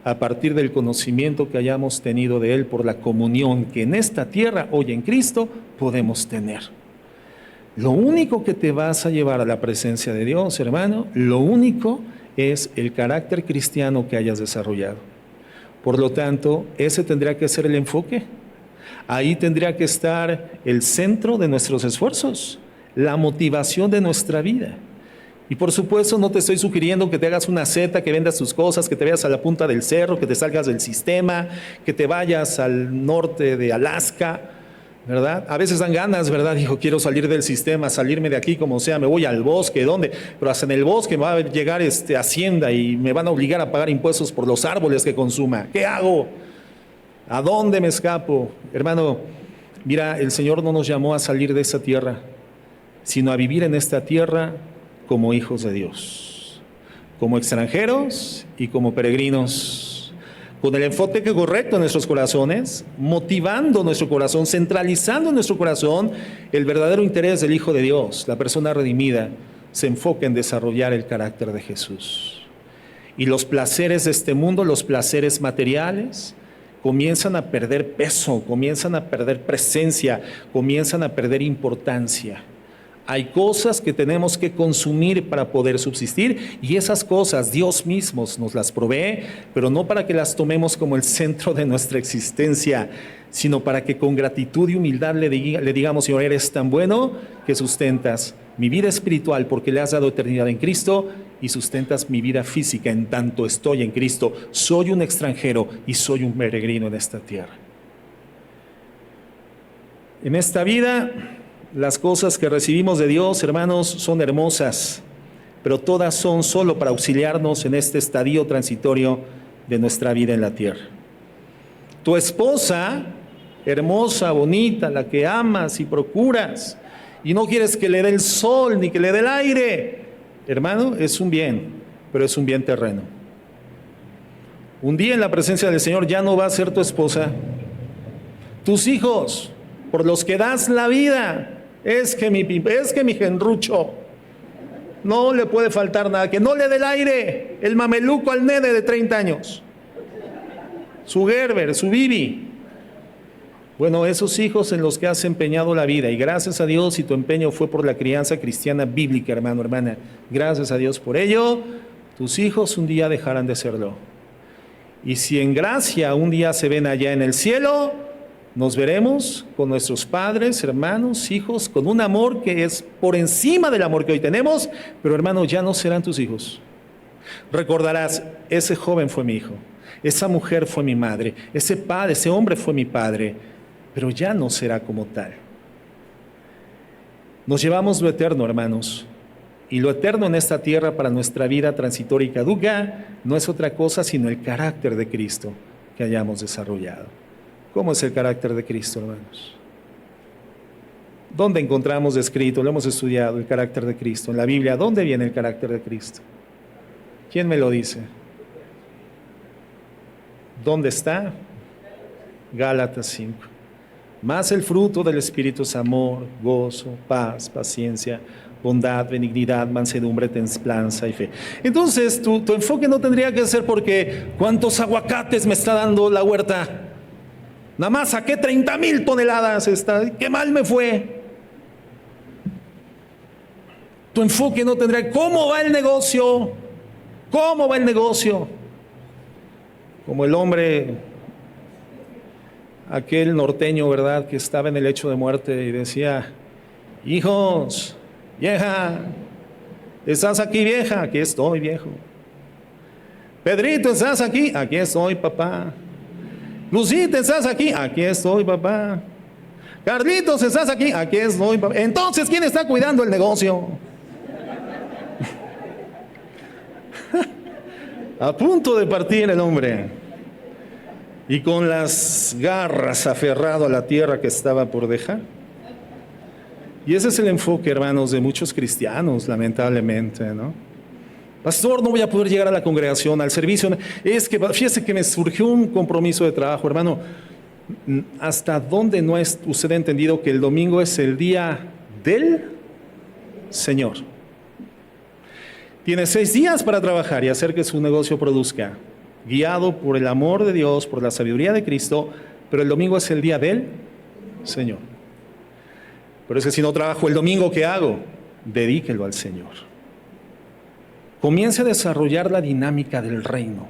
a partir del conocimiento que hayamos tenido de Él por la comunión que en esta tierra, hoy en Cristo, podemos tener. Lo único que te vas a llevar a la presencia de Dios, hermano, lo único es el carácter cristiano que hayas desarrollado. Por lo tanto, ese tendría que ser el enfoque. Ahí tendría que estar el centro de nuestros esfuerzos, la motivación de nuestra vida. Y por supuesto no te estoy sugiriendo que te hagas una seta, que vendas tus cosas, que te vayas a la punta del cerro, que te salgas del sistema, que te vayas al norte de Alaska, ¿verdad? A veces dan ganas, ¿verdad? Digo, quiero salir del sistema, salirme de aquí como sea, me voy al bosque, ¿dónde? Pero hasta en el bosque me va a llegar Hacienda y me van a obligar a pagar impuestos por los árboles que consuma. ¿Qué hago? ¿A dónde me escapo? Hermano, mira, el Señor no nos llamó a salir de esa tierra, sino a vivir en esta tierra como hijos de Dios, como extranjeros y como peregrinos, con el enfoque correcto en nuestros corazones, motivando nuestro corazón, centralizando en nuestro corazón el verdadero interés del Hijo de Dios. La persona redimida se enfoca en desarrollar el carácter de Jesús. Y los placeres de este mundo, los placeres materiales, comienzan a perder peso, comienzan a perder presencia, comienzan a perder importancia. Hay cosas que tenemos que consumir para poder subsistir y esas cosas Dios mismo nos las provee, pero no para que las tomemos como el centro de nuestra existencia, sino para que con gratitud y humildad le digamos: Señor, eres tan bueno que sustentas mi vida espiritual porque le has dado eternidad en Cristo y sustentas mi vida física en tanto estoy en Cristo. Soy un extranjero y soy un peregrino en esta tierra. En esta vida, las cosas que recibimos de Dios, hermanos, son hermosas, pero todas son solo para auxiliarnos en este estadio transitorio de nuestra vida en la tierra. Tu esposa, hermosa, bonita, la que amas y procuras, y no quieres que le dé el sol ni que le dé el aire, hermano, es un bien, pero es un bien terreno. Un día en la presencia del Señor ya no va a ser tu esposa, tus hijos, por los que das la vida. Es que mi genrucho no le puede faltar nada, que no le dé el aire, el mameluco al nene de 30 años, su Gerber, su Bibi. Bueno, esos hijos en los que has empeñado la vida, y gracias a Dios si tu empeño fue por la crianza cristiana bíblica, hermano, hermana, gracias a Dios por ello, tus hijos un día dejarán de serlo. Y si en gracia un día se ven allá en el cielo, nos veremos con nuestros padres, hermanos, hijos, con un amor que es por encima del amor que hoy tenemos, pero hermano, ya no serán tus hijos. Recordarás, ese joven fue mi hijo, esa mujer fue mi madre, ese padre, ese hombre fue mi padre, pero ya no será como tal. Nos llevamos lo eterno, hermanos, y lo eterno en esta tierra para nuestra vida transitoria y caduca no es otra cosa sino el carácter de Cristo que hayamos desarrollado. ¿Cómo es el carácter de Cristo, hermanos? ¿Dónde encontramos descrito, lo hemos estudiado, el carácter de Cristo? En la Biblia, ¿dónde viene el carácter de Cristo? ¿Quién me lo dice? ¿Dónde está? Gálatas 5. Más el fruto del Espíritu es amor, gozo, paz, paciencia, bondad, benignidad, mansedumbre, templanza y fe. Entonces, tu enfoque no tendría que ser porque ¿cuántos aguacates me está dando la huerta? Nada más saqué 30,000 toneladas, qué mal me fue. Tu enfoque no tendría, ¿cómo va el negocio? ¿Cómo va el negocio? Como el hombre, aquel norteño, ¿verdad?, que estaba en el lecho de muerte y decía: hijos, Vieja, ¿estás aquí, vieja? Aquí estoy, viejo. Pedrito, ¿estás aquí? Aquí estoy, papá. Lucita, ¿estás aquí? Aquí estoy, papá. Carlitos, ¿estás aquí? Aquí estoy, papá. Entonces, ¿quién está cuidando el negocio? A punto de partir el hombre, y con las garras aferrado a la tierra que estaba por dejar. Y ese es el enfoque, hermanos, de muchos cristianos, lamentablemente, ¿no? Pastor, no voy a poder llegar a la congregación, al servicio. Es que, fíjese que me surgió un compromiso de trabajo, hermano. ¿Hasta dónde no es usted entendido que el domingo es el día del Señor? Tiene 6 días para trabajar y hacer que su negocio produzca, guiado por el amor de Dios, por la sabiduría de Cristo, pero el domingo es el día del Señor. Pero es que si no trabajo el domingo, ¿qué hago? Dedíquelo al Señor. Comience a desarrollar la dinámica del reino.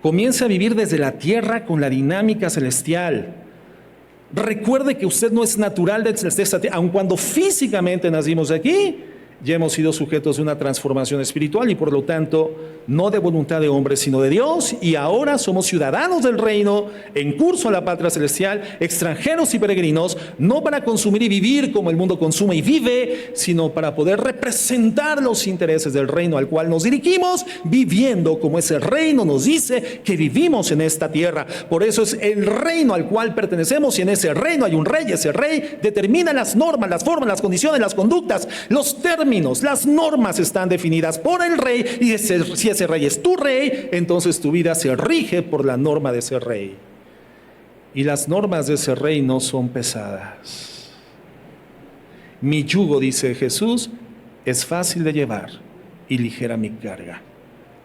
Comience a vivir desde la tierra con la dinámica celestial. Recuerde que usted no es natural de esta tierra, aun cuando físicamente nacimos aquí, ya hemos sido sujetos de una transformación espiritual y por lo tanto no de voluntad de hombre sino de Dios, y ahora somos ciudadanos del reino, en curso a la patria celestial, extranjeros y peregrinos, no para consumir y vivir como el mundo consume y vive, sino para poder representar los intereses del reino al cual nos dirigimos, viviendo como ese reino nos dice que vivimos en esta tierra. Por eso es el reino al cual pertenecemos, y en ese reino hay un rey, y ese rey determina las normas, las formas, las condiciones, las conductas, los términos, las normas están definidas por el rey, y si ese rey es tu rey, entonces tu vida se rige por la norma de ese rey. Y las normas de ese rey no son pesadas. Mi yugo, dice Jesús, es fácil de llevar y ligera mi carga.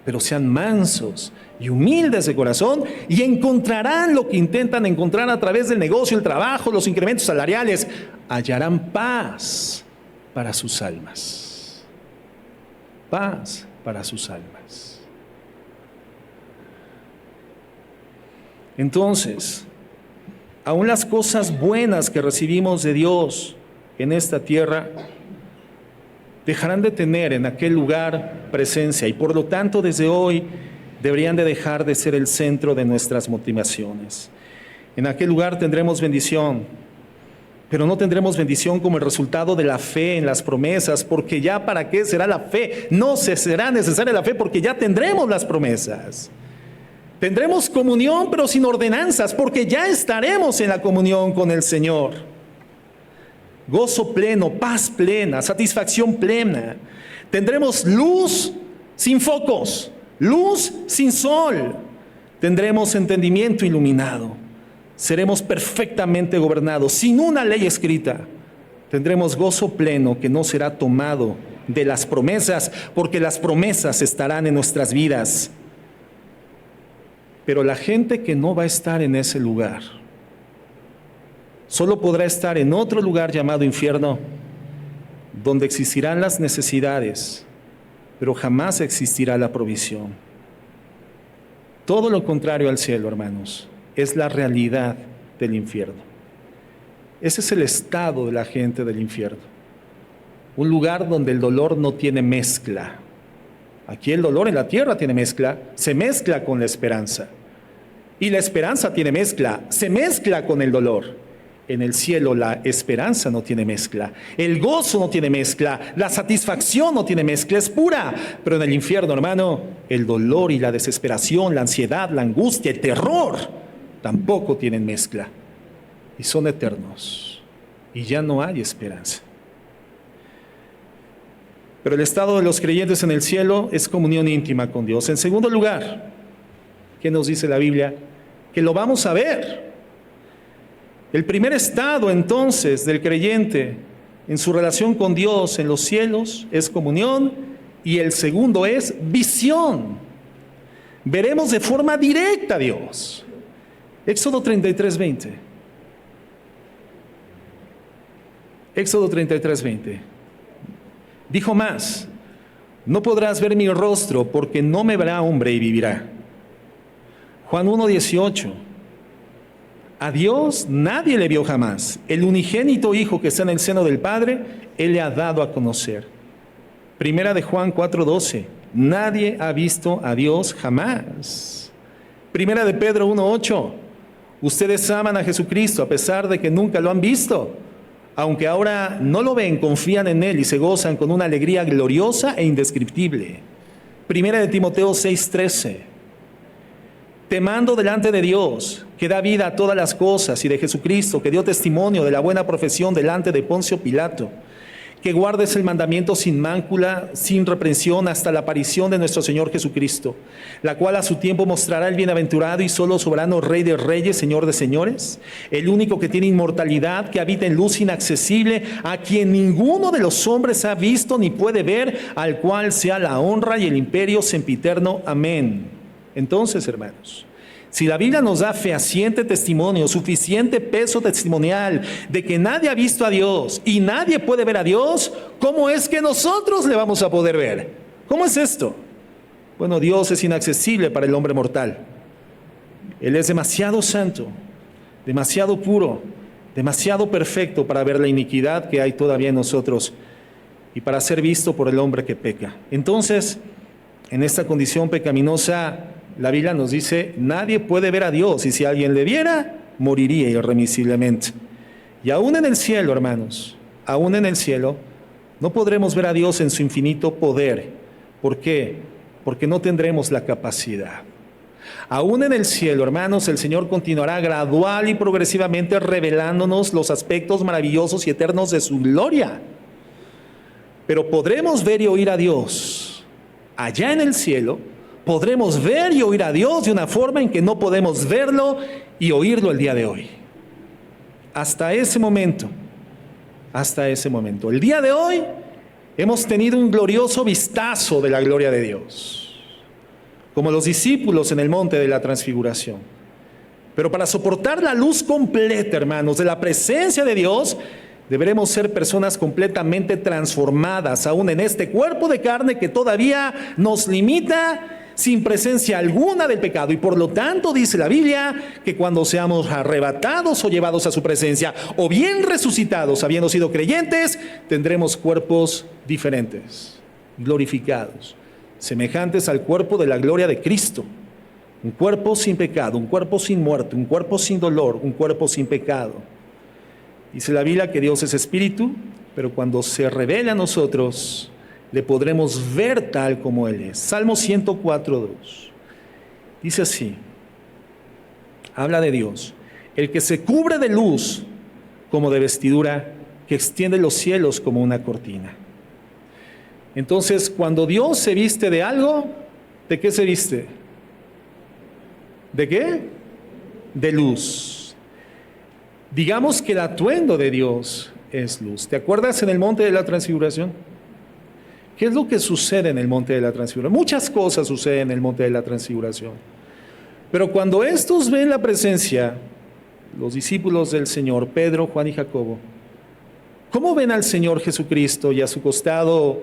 Pero sean mansos y humildes de corazón y encontrarán lo que intentan encontrar a través del negocio, el trabajo, los incrementos salariales. Hallarán paz para sus almas. Paz para sus almas. Entonces, aún las cosas buenas que recibimos de Dios en esta tierra dejarán de tener en aquel lugar presencia, y por lo tanto desde hoy deberían de dejar de ser el centro de nuestras motivaciones. En aquel lugar tendremos bendición, pero no tendremos bendición como el resultado de la fe en las promesas, porque ya ¿para qué será la fe? No se será necesaria la fe porque ya tendremos las promesas. Tendremos comunión pero sin ordenanzas, porque ya estaremos en la comunión con el Señor. Gozo pleno, paz plena, satisfacción plena. Tendremos luz sin focos, luz sin sol. Tendremos entendimiento iluminado. Seremos perfectamente gobernados, sin una ley escrita. Tendremos gozo pleno que no será tomado de las promesas, porque las promesas estarán en nuestras vidas. Pero la gente que no va a estar en ese lugar, solo podrá estar en otro lugar llamado infierno, donde existirán las necesidades, pero jamás existirá la provisión. Todo lo contrario al cielo, hermanos, es la realidad del infierno. Ese es el estado de la gente del infierno. Un lugar donde el dolor no tiene mezcla. Aquí el dolor en la tierra tiene mezcla, se mezcla con la esperanza. Y la esperanza tiene mezcla, se mezcla con el dolor. En el cielo la esperanza no tiene mezcla, el gozo no tiene mezcla, la satisfacción no tiene mezcla, es pura. Pero en el infierno, hermano, el dolor y la desesperación, la ansiedad, la angustia, el terror, tampoco tienen mezcla. Y son eternos. Y ya no hay esperanza. Pero el estado de los creyentes en el cielo es comunión íntima con Dios. En segundo lugar, ¿qué nos dice la Biblia? Que lo vamos a ver. El primer estado entonces del creyente en su relación con Dios en los cielos es comunión, y el segundo es visión. Veremos de forma directa a Dios. Éxodo 33:20. Éxodo 33:20. Dijo más: no podrás ver mi rostro porque no me verá hombre y vivirá. Juan 1:18. A Dios nadie le vio jamás. El unigénito Hijo que está en el seno del Padre, Él le ha dado a conocer. Primera de Juan 4:12. Nadie ha visto a Dios jamás. Primera de Pedro 1:8. Ustedes aman a Jesucristo a pesar de que nunca lo han visto. Aunque ahora no lo ven, confían en Él y se gozan con una alegría gloriosa e indescriptible. Primera de Timoteo 6:13. Te mando delante de Dios, que da vida a todas las cosas, y de Jesucristo, que dio testimonio de la buena profesión delante de Poncio Pilato, que guardes el mandamiento sin mácula, sin reprensión, hasta la aparición de nuestro Señor Jesucristo, la cual a su tiempo mostrará el bienaventurado y solo soberano Rey de reyes, Señor de señores, el único que tiene inmortalidad, que habita en luz inaccesible, a quien ninguno de los hombres ha visto ni puede ver, al cual sea la honra y el imperio sempiterno. Amén. Entonces, hermanos, si la Biblia nos da fehaciente testimonio, suficiente peso testimonial de que nadie ha visto a Dios y nadie puede ver a Dios, ¿cómo es que nosotros le vamos a poder ver? ¿Cómo es esto? Bueno, Dios es inaccesible para el hombre mortal. Él es demasiado santo, demasiado puro, demasiado perfecto para ver la iniquidad que hay todavía en nosotros y para ser visto por el hombre que peca. Entonces, en esta condición pecaminosa, la Biblia nos dice, nadie puede ver a Dios, y si alguien le viera, moriría irremisiblemente. Y aún en el cielo, hermanos, aún en el cielo, no podremos ver a Dios en su infinito poder. ¿Por qué? Porque no tendremos la capacidad. Aún en el cielo, hermanos, el Señor continuará gradual y progresivamente revelándonos los aspectos maravillosos y eternos de su gloria. Pero podremos ver y oír a Dios allá en el cielo. Podremos ver y oír a Dios de una forma en que no podemos verlo y oírlo el día de hoy. Hasta ese momento. El día de hoy hemos tenido un glorioso vistazo de la gloria de Dios, como los discípulos en el monte de la transfiguración. Pero para soportar la luz completa, hermanos, de la presencia de Dios, deberemos ser personas completamente transformadas, aún en este cuerpo de carne que todavía nos limita, sin presencia alguna del pecado. Y por lo tanto dice la Biblia que cuando seamos arrebatados o llevados a su presencia, o bien resucitados habiendo sido creyentes, tendremos cuerpos diferentes, glorificados, semejantes al cuerpo de la gloria de Cristo. Un cuerpo sin pecado, un cuerpo sin muerte, un cuerpo sin dolor, un cuerpo sin pecado. Dice la Biblia que Dios es espíritu, pero cuando se revela a nosotros, le podremos ver tal como Él es. Salmo 104:2. Dice así, habla de Dios, el que se cubre de luz como de vestidura, que extiende los cielos como una cortina. Entonces, cuando Dios se viste de algo, ¿de qué se viste? ¿De qué? De luz. Digamos que el atuendo de Dios es luz. ¿Te acuerdas en el monte de la transfiguración? ¿Qué es lo que sucede en el monte de la transfiguración? Muchas cosas suceden en el monte de la transfiguración. Pero cuando estos ven la presencia, los discípulos del Señor, Pedro, Juan y Jacobo, ¿cómo ven al Señor Jesucristo y a su costado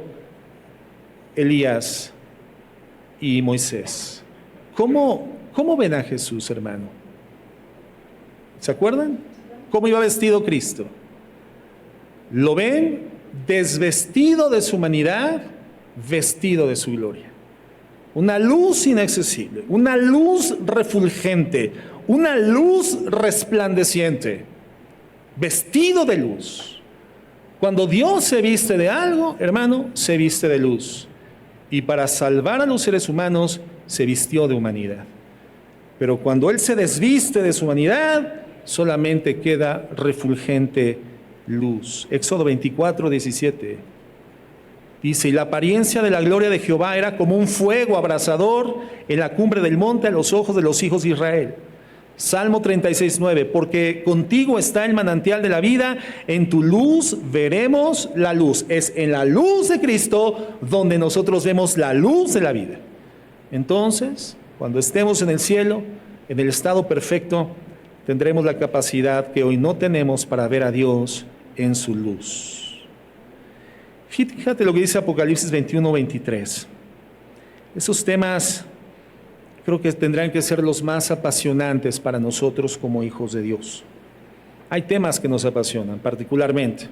Elías y Moisés? ¿Cómo ven a Jesús, hermano? ¿Se acuerdan? ¿Cómo iba vestido Cristo? Lo ven desvestido de su humanidad, vestido de su gloria. Una luz inaccesible, una luz refulgente, una luz resplandeciente, vestido de luz. Cuando Dios se viste de algo, hermano, se viste de luz. Y para salvar a los seres humanos, se vistió de humanidad. Pero cuando Él se desviste de su humanidad, solamente queda refulgente luz. Éxodo 24:17 dice, y la apariencia de la gloria de Jehová era como un fuego abrasador en la cumbre del monte a los ojos de los hijos de Israel. Salmo 36:9, porque contigo está el manantial de la vida, en tu luz veremos la luz. Es en la luz de Cristo donde nosotros vemos la luz de la vida. Entonces, cuando estemos en el cielo, en el estado perfecto, tendremos la capacidad que hoy no tenemos para ver a Dios en su luz. Fíjate lo que dice Apocalipsis 21:23. Esos temas creo que tendrán que ser los más apasionantes para nosotros como hijos de Dios. Hay temas que nos apasionan particularmente.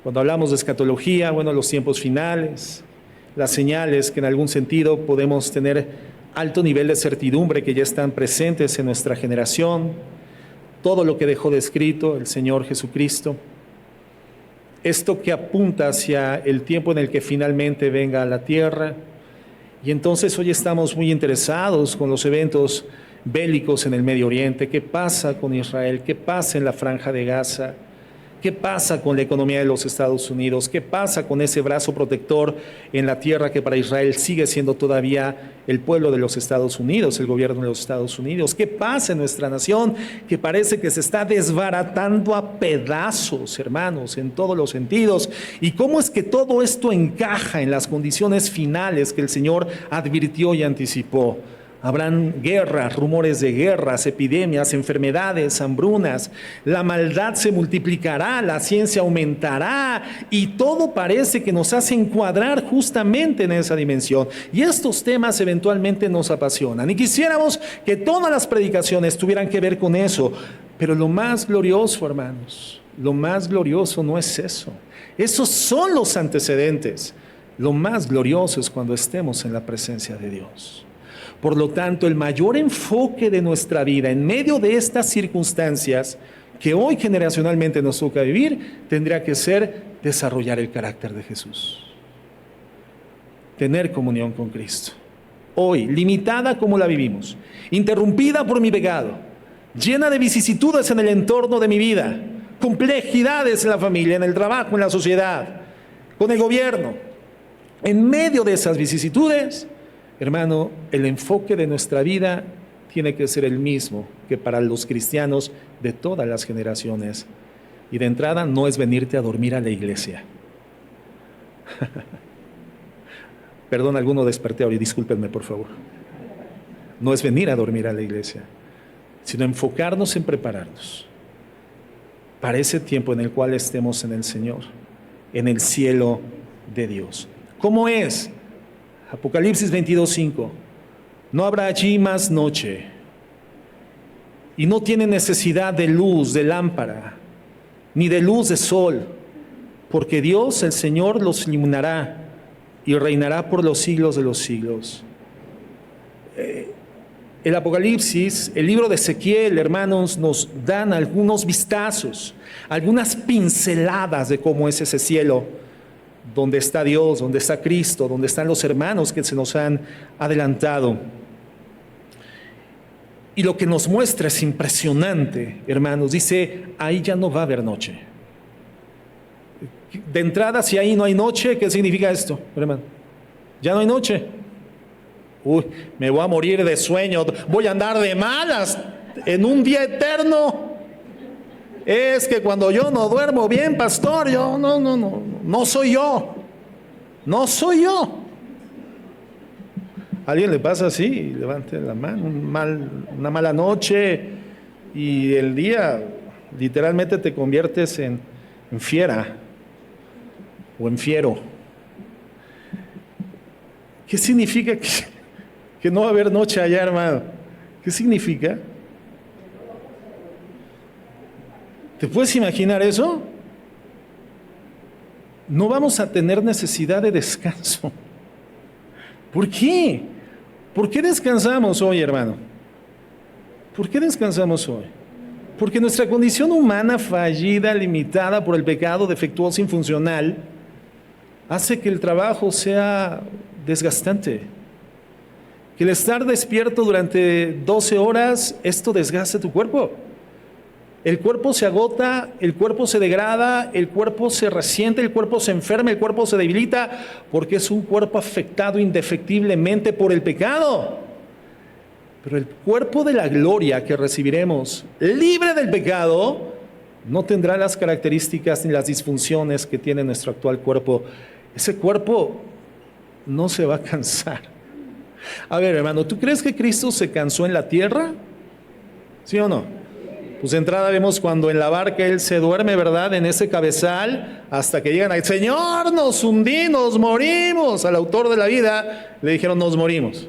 Cuando hablamos de escatología, bueno, los tiempos finales, las señales que en algún sentido podemos tener alto nivel de certidumbre que ya están presentes en nuestra generación, todo lo que dejó descrito el Señor Jesucristo, esto que apunta hacia el tiempo en el que finalmente venga a la tierra. Y entonces hoy estamos muy interesados con los eventos bélicos en el Medio Oriente. ¿Qué pasa con Israel? ¿Qué pasa en la Franja de Gaza? ¿Qué pasa con la economía de los Estados Unidos? ¿Qué pasa con ese brazo protector en la tierra que para Israel sigue siendo todavía el pueblo de los Estados Unidos, el gobierno de los Estados Unidos? ¿Qué pasa en nuestra nación que parece que se está desbaratando a pedazos, hermanos, en todos los sentidos? ¿Y cómo es que todo esto encaja en las condiciones finales que el Señor advirtió y anticipó? Habrán guerras, rumores de guerras, epidemias, enfermedades, hambrunas. La maldad se multiplicará, la ciencia aumentará y todo parece que nos hace encuadrar justamente en esa dimensión. Y estos temas eventualmente nos apasionan. Y quisiéramos que todas las predicaciones tuvieran que ver con eso. Pero lo más glorioso, hermanos, lo más glorioso no es eso. Esos son los antecedentes. Lo más glorioso es cuando estemos en la presencia de Dios. Por lo tanto, el mayor enfoque de nuestra vida en medio de estas circunstancias que hoy generacionalmente nos toca vivir, tendría que ser desarrollar el carácter de Jesús. Tener comunión con Cristo. Hoy, limitada como la vivimos, interrumpida por mi pecado, llena de vicisitudes en el entorno de mi vida, complejidades en la familia, en el trabajo, en la sociedad, con el gobierno. En medio de esas vicisitudes, hermano, el enfoque de nuestra vida tiene que ser el mismo que para los cristianos de todas las generaciones. Y de entrada no es venirte a dormir a la iglesia. Perdón, alguno desperté ahora y discúlpenme por favor. No es venir a dormir a la iglesia, sino enfocarnos en prepararnos para ese tiempo en el cual estemos en el Señor, en el cielo de Dios. ¿Cómo es? Apocalipsis 22:5. No habrá allí más noche y no tiene necesidad de luz, de lámpara, ni de luz de sol, porque Dios, el Señor, los iluminará y reinará por los siglos de los siglos. El Apocalipsis, el libro de Ezequiel, hermanos, nos dan algunos vistazos, algunas pinceladas de cómo es ese cielo, donde está Dios, donde está Cristo, donde están los hermanos que se nos han adelantado. Y lo que nos muestra es impresionante, hermanos. Dice, ahí ya no va a haber noche. De entrada, si ahí no hay noche, ¿qué significa esto, hermano? Ya no hay noche. Uy, me voy a morir de sueño, voy a andar de malas en un día eterno. Es que cuando yo no duermo bien, pastor, yo no soy yo. No soy yo. ¿A alguien le pasa así? Levante la mano, una mala noche y el día literalmente te conviertes en fiera o en fiero. ¿Qué significa que no va a haber noche allá, hermano? ¿Qué significa? ¿Te puedes imaginar eso? No vamos a tener necesidad de descanso. ¿Por qué? ¿Por qué descansamos hoy, hermano? ¿Por qué descansamos hoy? Porque nuestra condición humana fallida, limitada por el pecado, defectuosa, infuncional, hace que el trabajo sea desgastante. Que el estar despierto durante 12 horas, esto desgasta tu cuerpo. El cuerpo se agota, el cuerpo se degrada, el cuerpo se resiente, el cuerpo se enferma, el cuerpo se debilita, porque es un cuerpo afectado indefectiblemente por el pecado. Pero el cuerpo de la gloria que recibiremos, libre del pecado, no tendrá las características ni las disfunciones que tiene nuestro actual cuerpo. Ese cuerpo no se va a cansar. A ver, hermano, ¿tú crees que Cristo se cansó en la tierra? ¿Sí o no? Pues de entrada vemos cuando en la barca Él se duerme, ¿verdad? En ese cabezal, hasta que llegan al Señor, nos hundimos, nos morimos. Al autor de la vida le dijeron, nos morimos.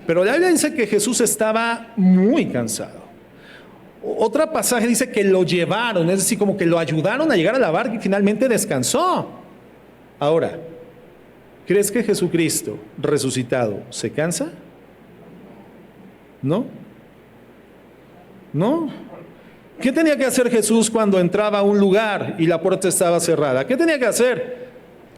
Pero la Biblia dice que Jesús estaba muy cansado. Otro pasaje dice que lo llevaron, es decir, como que lo ayudaron a llegar a la barca y finalmente descansó. Ahora, ¿crees que Jesucristo resucitado se cansa? ¿No? ¿No? ¿Qué tenía que hacer Jesús cuando entraba a un lugar y la puerta estaba cerrada? ¿Qué tenía que hacer?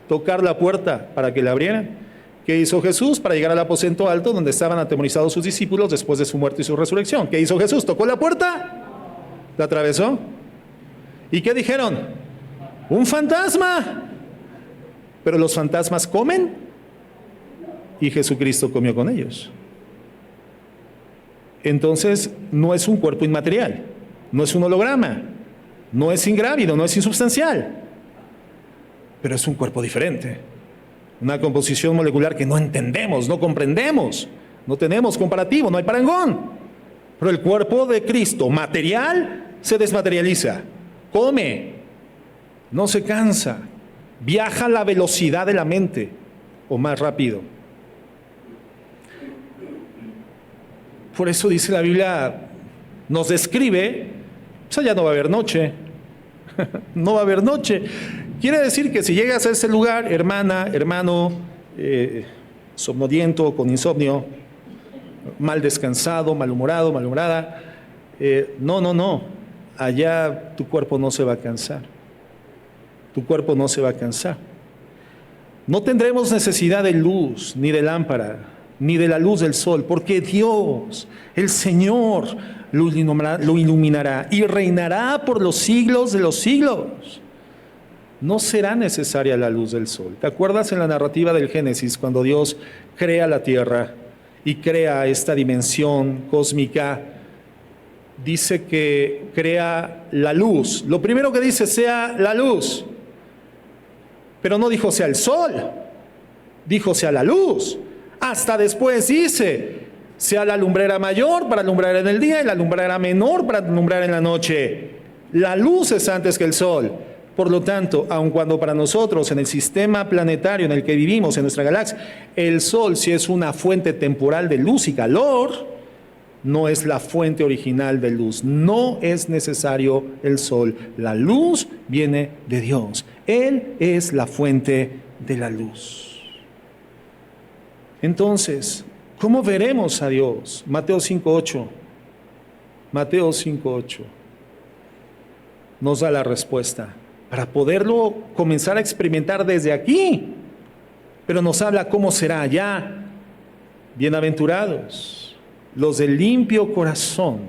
Tocar la puerta para que la abrieran. ¿Qué hizo Jesús para llegar al aposento alto donde estaban atemorizados sus discípulos después de su muerte y su resurrección? ¿Qué hizo Jesús? ¿Tocó la puerta? ¿La atravesó? ¿Y qué dijeron? ¡Un fantasma! Pero los fantasmas comen y Jesucristo comió con ellos. Entonces, no es un cuerpo inmaterial, no es un holograma, no es ingrávido, no es insubstancial, pero es un cuerpo diferente. Una composición molecular que no entendemos, no comprendemos, no tenemos comparativo, no hay parangón. Pero el cuerpo de Cristo, material, se desmaterializa, come, no se cansa, viaja a la velocidad de la mente o más rápido. Por eso dice la Biblia, nos describe, ya no va a haber noche, no va a haber noche. Quiere decir que si llegas a ese lugar, hermana, hermano, somnoliento, con insomnio, mal descansado, malhumorado, malhumorada, no, allá tu cuerpo no se va a cansar, tu cuerpo no se va a cansar. No tendremos necesidad de luz, ni de lámpara, ni de la luz del sol, porque Dios, el Señor, lo iluminará y reinará por los siglos de los siglos. No será necesaria la luz del sol. ¿Te acuerdas en la narrativa del Génesis cuando Dios crea la tierra y crea esta dimensión cósmica? Dice que crea la luz. Lo primero que dice, sea la luz. Pero no dijo sea el sol, dijo sea la luz. Hasta después dice, sea la lumbrera mayor para alumbrar en el día y la lumbrera menor para alumbrar en la noche. La luz es antes que el sol. Por lo tanto, aun cuando para nosotros en el sistema planetario en el que vivimos, en nuestra galaxia, el sol sí es una fuente temporal de luz y calor, no es la fuente original de luz. No es necesario el sol. La luz viene de Dios. Él es la fuente de la luz. Entonces, ¿cómo veremos a Dios? Mateo 5:8. Mateo 5:8 nos da la respuesta para poderlo comenzar a experimentar desde aquí. Pero nos habla cómo será allá. Bienaventurados los de limpio corazón,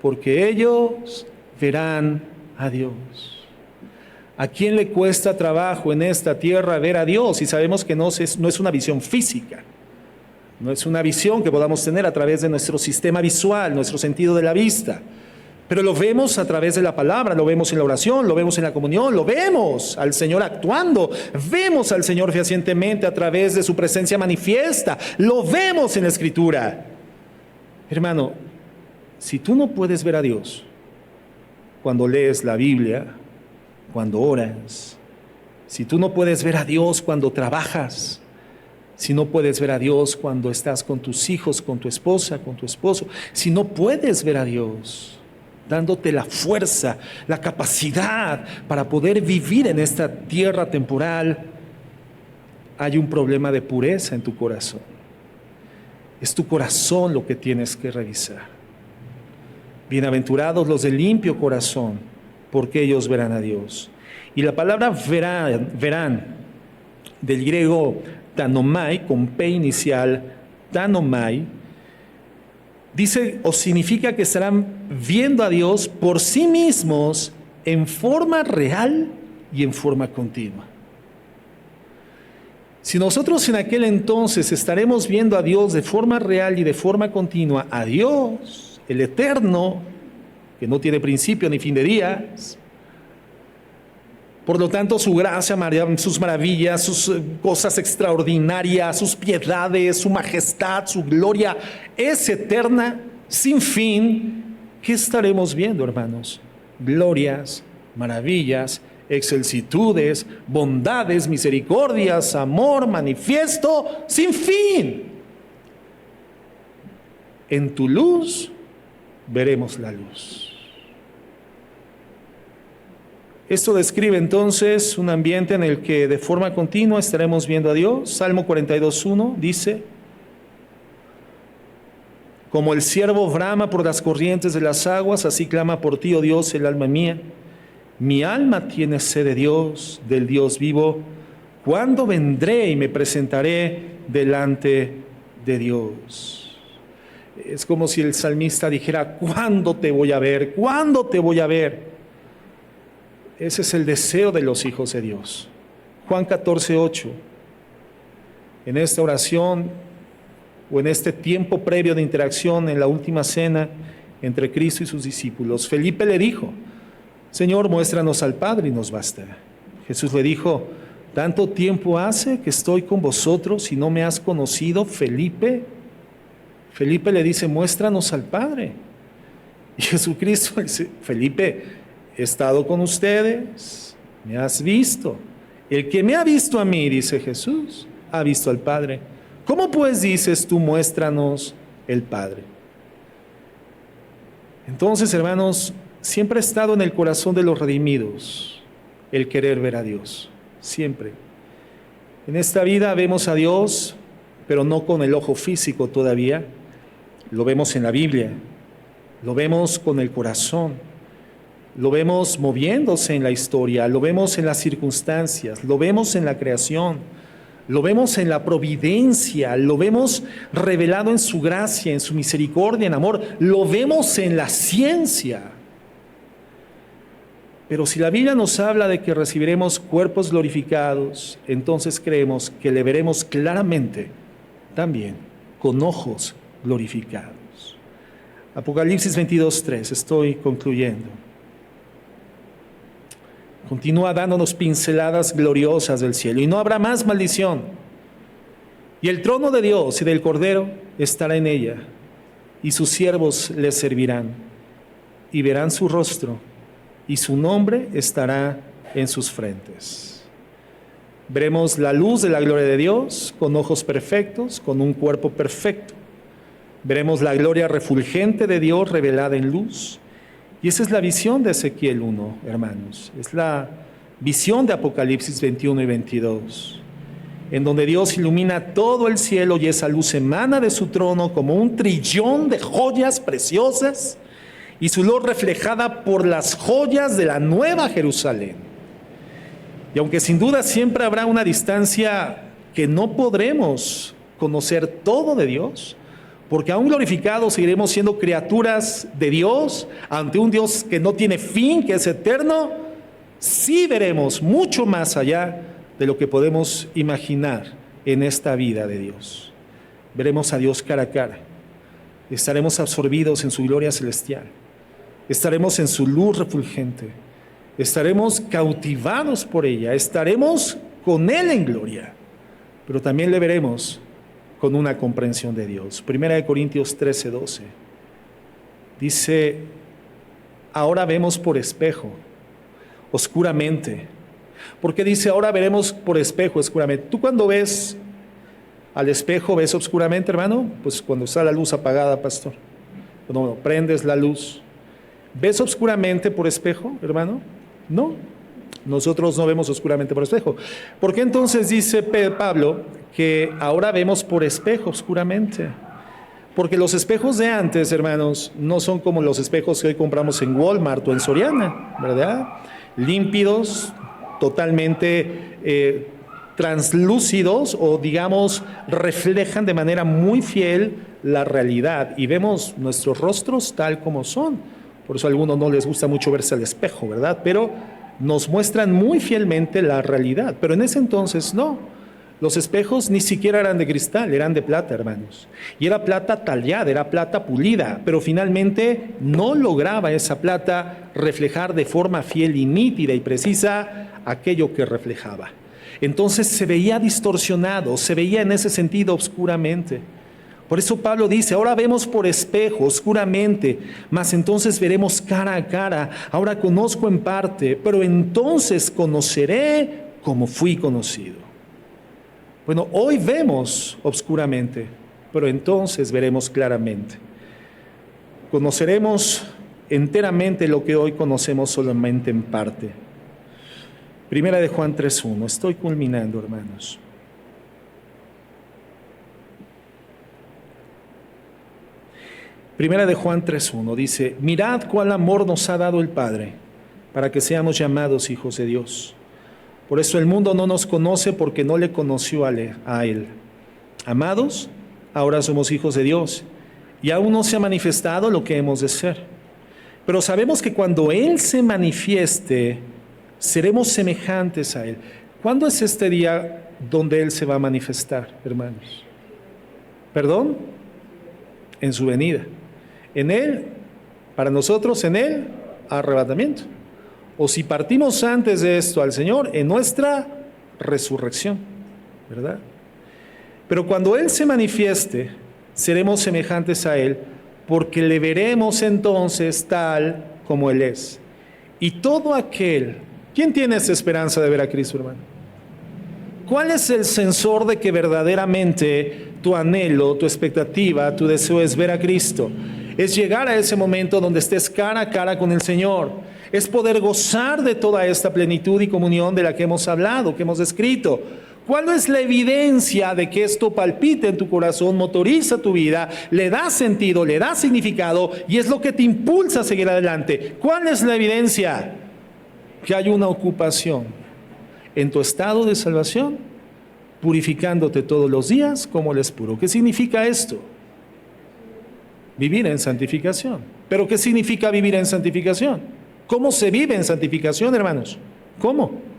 porque ellos verán a Dios. ¿A quién le cuesta trabajo en esta tierra ver a Dios? Y sabemos que no es una visión física, no es una visión que podamos tener a través de nuestro sistema visual, nuestro sentido de la vista. Pero lo vemos a través de la palabra, lo vemos en la oración, lo vemos en la comunión, lo vemos al Señor actuando, vemos al Señor fehacientemente a través de su presencia manifiesta, lo vemos en la Escritura. Hermano, si tú no puedes ver a Dios cuando lees la Biblia, cuando oras, si tú no puedes ver a Dios cuando trabajas, si no puedes ver a Dios cuando estás con tus hijos, con tu esposa, con tu esposo, si no puedes ver a Dios dándote la fuerza, la capacidad para poder vivir en esta tierra temporal, hay un problema de pureza en tu corazón. Es tu corazón lo que tienes que revisar. Bienaventurados los de limpio corazón, porque ellos verán a Dios. Y la palabra verán, del griego tanomai, con P inicial, tanomai, dice o significa que estarán viendo a Dios por sí mismos en forma real y en forma continua. Si nosotros en aquel entonces estaremos viendo a Dios de forma real y de forma continua, a Dios, el Eterno, que no tiene principio ni fin de días, por lo tanto su gracia, sus maravillas, sus cosas extraordinarias, sus piedades, su majestad, su gloria es eterna, sin fin. ¿Qué estaremos viendo, hermanos? Glorias, maravillas, excelsitudes, bondades, misericordias, amor manifiesto, sin fin. en tu luz veremos la luz. Esto describe entonces un ambiente en el que de forma continua estaremos viendo a Dios. Salmo 42:1 dice: como el ciervo brama por las corrientes de las aguas, así clama por ti, oh Dios, el alma mía. Mi alma tiene sed de Dios, del Dios vivo. ¿Cuándo vendré y me presentaré delante de Dios? Es como si el salmista dijera: ¿cuándo te voy a ver? ¿Cuándo te voy a ver? Ese es el deseo de los hijos de Dios. Juan 14:8. En esta oración, o en este tiempo previo de interacción en la última cena entre Cristo y sus discípulos, Felipe le dijo: Señor, muéstranos al Padre y nos bastará. Jesús le dijo: ¿tanto tiempo hace que estoy con vosotros y no me has conocido, Felipe? Felipe le dice: muéstranos al Padre. Y Jesucristo dice: Felipe, he estado con ustedes, me has visto. El que me ha visto a mí, dice Jesús, ha visto al Padre. ¿Cómo pues dices tú, muéstranos el Padre? Entonces, hermanos, siempre ha estado en el corazón de los redimidos el querer ver a Dios, siempre. En esta vida vemos a Dios, pero no con el ojo físico todavía. Lo vemos en la Biblia, lo vemos con el corazón, lo vemos moviéndose en la historia, lo vemos en las circunstancias, lo vemos en la creación, lo vemos en la providencia, lo vemos revelado en su gracia, en su misericordia, en amor, lo vemos en la ciencia. Pero si la Biblia nos habla de que recibiremos cuerpos glorificados, entonces creemos que le veremos claramente también con ojos glorificados. Apocalipsis 22:3, estoy concluyendo. Continúa dándonos pinceladas gloriosas del cielo. Y no habrá más maldición. Y el trono de Dios y del Cordero estará en ella, y sus siervos le servirán, y verán su rostro, y su nombre estará en sus frentes. Veremos la luz de la gloria de Dios con ojos perfectos, con un cuerpo perfecto. Veremos la gloria refulgente de Dios revelada en luz. Y esa es la visión de Ezequiel 1, hermanos. Es la visión de Apocalipsis 21 y 22, en donde Dios ilumina todo el cielo y esa luz emana de su trono como un trillón de joyas preciosas y su luz reflejada por las joyas de la nueva Jerusalén. Y aunque sin duda siempre habrá una distancia que no podremos conocer todo de Dios, porque aún glorificados seguiremos siendo criaturas de Dios ante un Dios que no tiene fin, que es eterno, sí veremos mucho más allá de lo que podemos imaginar en esta vida de Dios. Veremos a Dios cara a cara, estaremos absorbidos en su gloria celestial, estaremos en su luz refulgente, estaremos cautivados por ella, estaremos con Él en gloria, pero también le veremos con una comprensión de Dios. Primera de Corintios 13:12 dice: ahora vemos por espejo, oscuramente. ¿Por qué dice ahora veremos por espejo, oscuramente? ¿Tú cuando ves al espejo ves oscuramente, hermano? Pues cuando está la luz apagada, pastor. Cuando prendes la luz, ¿ves oscuramente por espejo, hermano? No, nosotros no vemos oscuramente por espejo. ¿Por qué entonces dice Pablo que ahora vemos por espejo oscuramente? Porque los espejos de antes, hermanos, no son como los espejos que hoy compramos en Walmart o en Soriana, ¿verdad? Límpidos, totalmente translúcidos, o digamos reflejan de manera muy fiel la realidad y vemos nuestros rostros tal como son. Por eso a algunos no les gusta mucho verse al espejo, ¿verdad? Pero nos muestran muy fielmente la realidad. Pero en ese entonces no. Los espejos ni siquiera eran de cristal, eran de plata, hermanos. Y era plata tallada, era plata pulida, pero finalmente no lograba esa plata reflejar de forma fiel y nítida y precisa aquello que reflejaba. Entonces se veía distorsionado, se veía en ese sentido oscuramente. Por eso Pablo dice: ahora vemos por espejo, oscuramente, mas entonces veremos cara a cara. Ahora conozco en parte, pero entonces conoceré como fui conocido. Bueno, hoy vemos oscuramente, pero entonces veremos claramente. conoceremos enteramente lo que hoy conocemos solamente en parte. Primera de Juan 3:1. Estoy culminando, hermanos. Primera de Juan 3:1 dice: mirad cuál amor nos ha dado el Padre, para que seamos llamados hijos de Dios. Por eso el mundo no nos conoce, porque no le conoció a Él. Amados, ahora somos hijos de Dios, y aún no se ha manifestado lo que hemos de ser. Pero sabemos que cuando Él se manifieste, seremos semejantes a Él. ¿Cuándo es este día donde Él se va a manifestar, hermanos? ¿Perdón? En su venida. En Él, para nosotros, en Él, arrebatamiento. O si partimos antes de esto al Señor, en nuestra resurrección, ¿verdad? Pero cuando Él se manifieste, seremos semejantes a Él, porque le veremos entonces tal como Él es. Y todo aquel, ¿quién tiene esa esperanza de ver a Cristo, hermano? ¿Cuál es el sensor de que verdaderamente tu anhelo, tu expectativa, tu deseo es ver a Cristo? Es llegar a ese momento donde estés cara a cara con el Señor. Es poder gozar de toda esta plenitud y comunión de la que hemos hablado, que hemos descrito. ¿Cuál es la evidencia de que esto palpita en tu corazón, motoriza tu vida, le da sentido, le da significado y es lo que te impulsa a seguir adelante? ¿Cuál es la evidencia? Que hay una ocupación en tu estado de salvación, purificándote todos los días como Él es puro. ¿Qué significa esto? Vivir en santificación. ¿Pero qué significa vivir en santificación? ¿Cómo se vive en santificación, hermanos? ¿Cómo?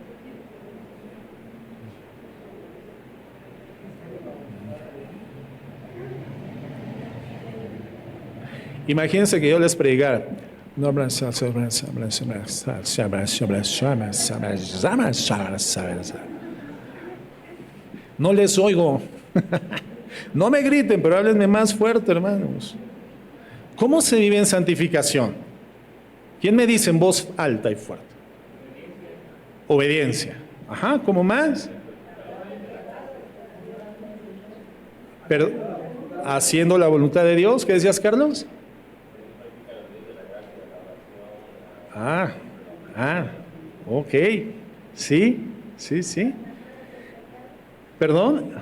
Imagínense que yo les predicara: no les oigo. No me griten, pero háblenme más fuerte, hermanos. ¿Cómo se vive en santificación? ¿Quién me dice en voz alta y fuerte? Obediencia. Ajá, ¿cómo más? Pero, haciendo la voluntad de Dios, ¿qué decías, Carlos? Ok. Sí. Perdón,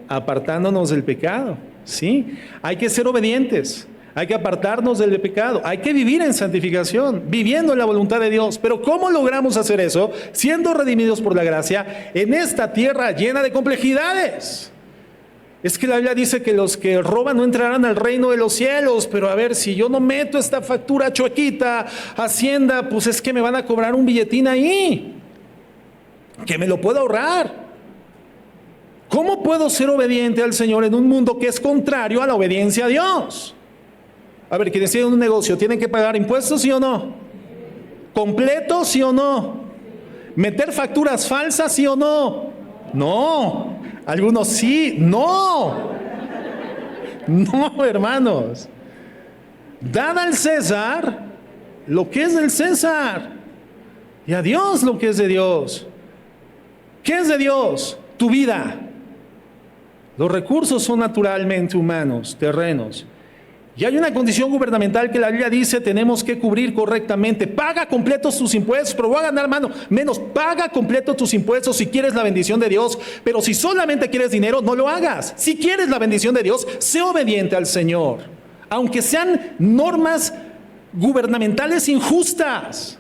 apartándonos del pecado. Sí, hay que ser obedientes. Hay que apartarnos del pecado, hay que vivir en santificación, viviendo en la voluntad de Dios. Pero ¿cómo logramos hacer eso? Siendo redimidos por la gracia en esta tierra llena de complejidades. Es que la Biblia dice que los que roban no entrarán al reino de los cielos. Pero a ver, si yo no meto esta factura chuequita, Hacienda, pues es que me van a cobrar un billetín ahí, que me lo puedo ahorrar. ¿Cómo puedo ser obediente al Señor en un mundo que es contrario a la obediencia a Dios? A ver, quienes tienen un negocio, ¿tienen que pagar impuestos, sí o no? ¿Completo, sí o no? ¿Meter facturas falsas, sí o no? No. Algunos sí, no. No, hermanos. Dad al César lo que es del César y a Dios lo que es de Dios. ¿Qué es de Dios? Tu vida. Los recursos son naturalmente humanos, terrenos. Y hay una condición gubernamental que la Biblia dice tenemos que cubrir correctamente. Paga completos tus impuestos, pero voy a ganar menos. Paga completos tus impuestos si quieres la bendición de Dios. Pero si solamente quieres dinero, no lo hagas. Si quieres la bendición de Dios, sé obediente al Señor. Aunque sean normas gubernamentales injustas.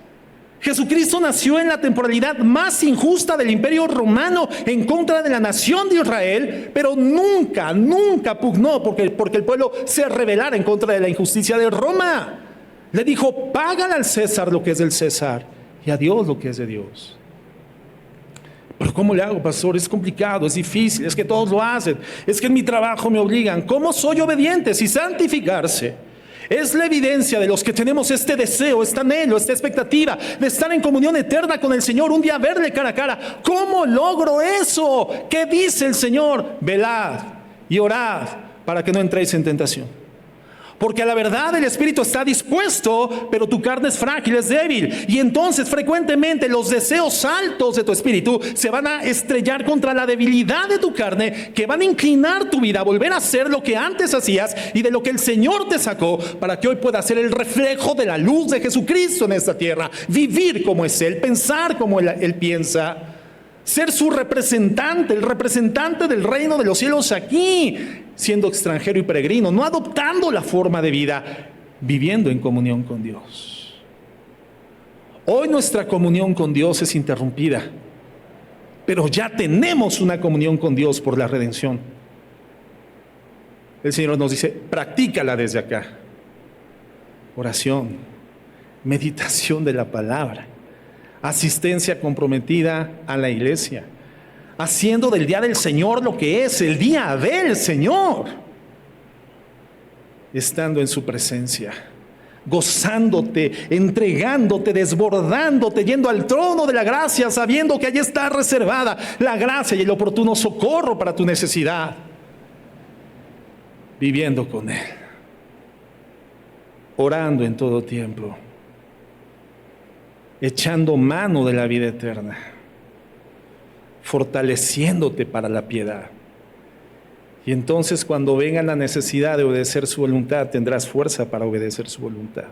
Jesucristo nació en la temporalidad más injusta del Imperio Romano en contra de la nación de Israel, pero nunca pugnó porque el pueblo se rebelara en contra de la injusticia de Roma. Le dijo: págale al César lo que es del César y a Dios lo que es de Dios. Pero ¿cómo le hago, pastor? Es complicado, es difícil, es que todos lo hacen, es que en mi trabajo me obligan. ¿Cómo soy obediente? Si santificarse es la evidencia de los que tenemos este deseo, este anhelo, esta expectativa de estar en comunión eterna con el Señor, un día verle cara a cara. ¿Cómo logro eso? ¿Qué dice el Señor? Velad y orad para que no entréis en tentación. Porque a la verdad el espíritu está dispuesto, pero tu carne es frágil, es débil. Y entonces frecuentemente los deseos altos de tu espíritu se van a estrellar contra la debilidad de tu carne, que van a inclinar tu vida a volver a hacer lo que antes hacías y de lo que el Señor te sacó, para que hoy puedas ser el reflejo de la luz de Jesucristo en esta tierra. Vivir como es Él, pensar como Él piensa, ser su representante, el representante del reino de los cielos aquí, siendo extranjero y peregrino, no adoptando la forma de vida, viviendo en comunión con Dios. Hoy nuestra comunión con Dios es interrumpida, pero ya tenemos una comunión con Dios por la redención. El Señor nos dice, practícala desde acá. Oración, meditación de la palabra, asistencia comprometida a la iglesia, haciendo del día del Señor lo que es el día del Señor, estando en su presencia, gozándote, entregándote, desbordándote, yendo al trono de la gracia, sabiendo que allí está reservada la gracia y el oportuno socorro para tu necesidad, viviendo con Él, orando en todo tiempo, echando mano de la vida eterna, fortaleciéndote para la piedad. Y entonces cuando venga la necesidad de obedecer su voluntad, tendrás fuerza para obedecer su voluntad.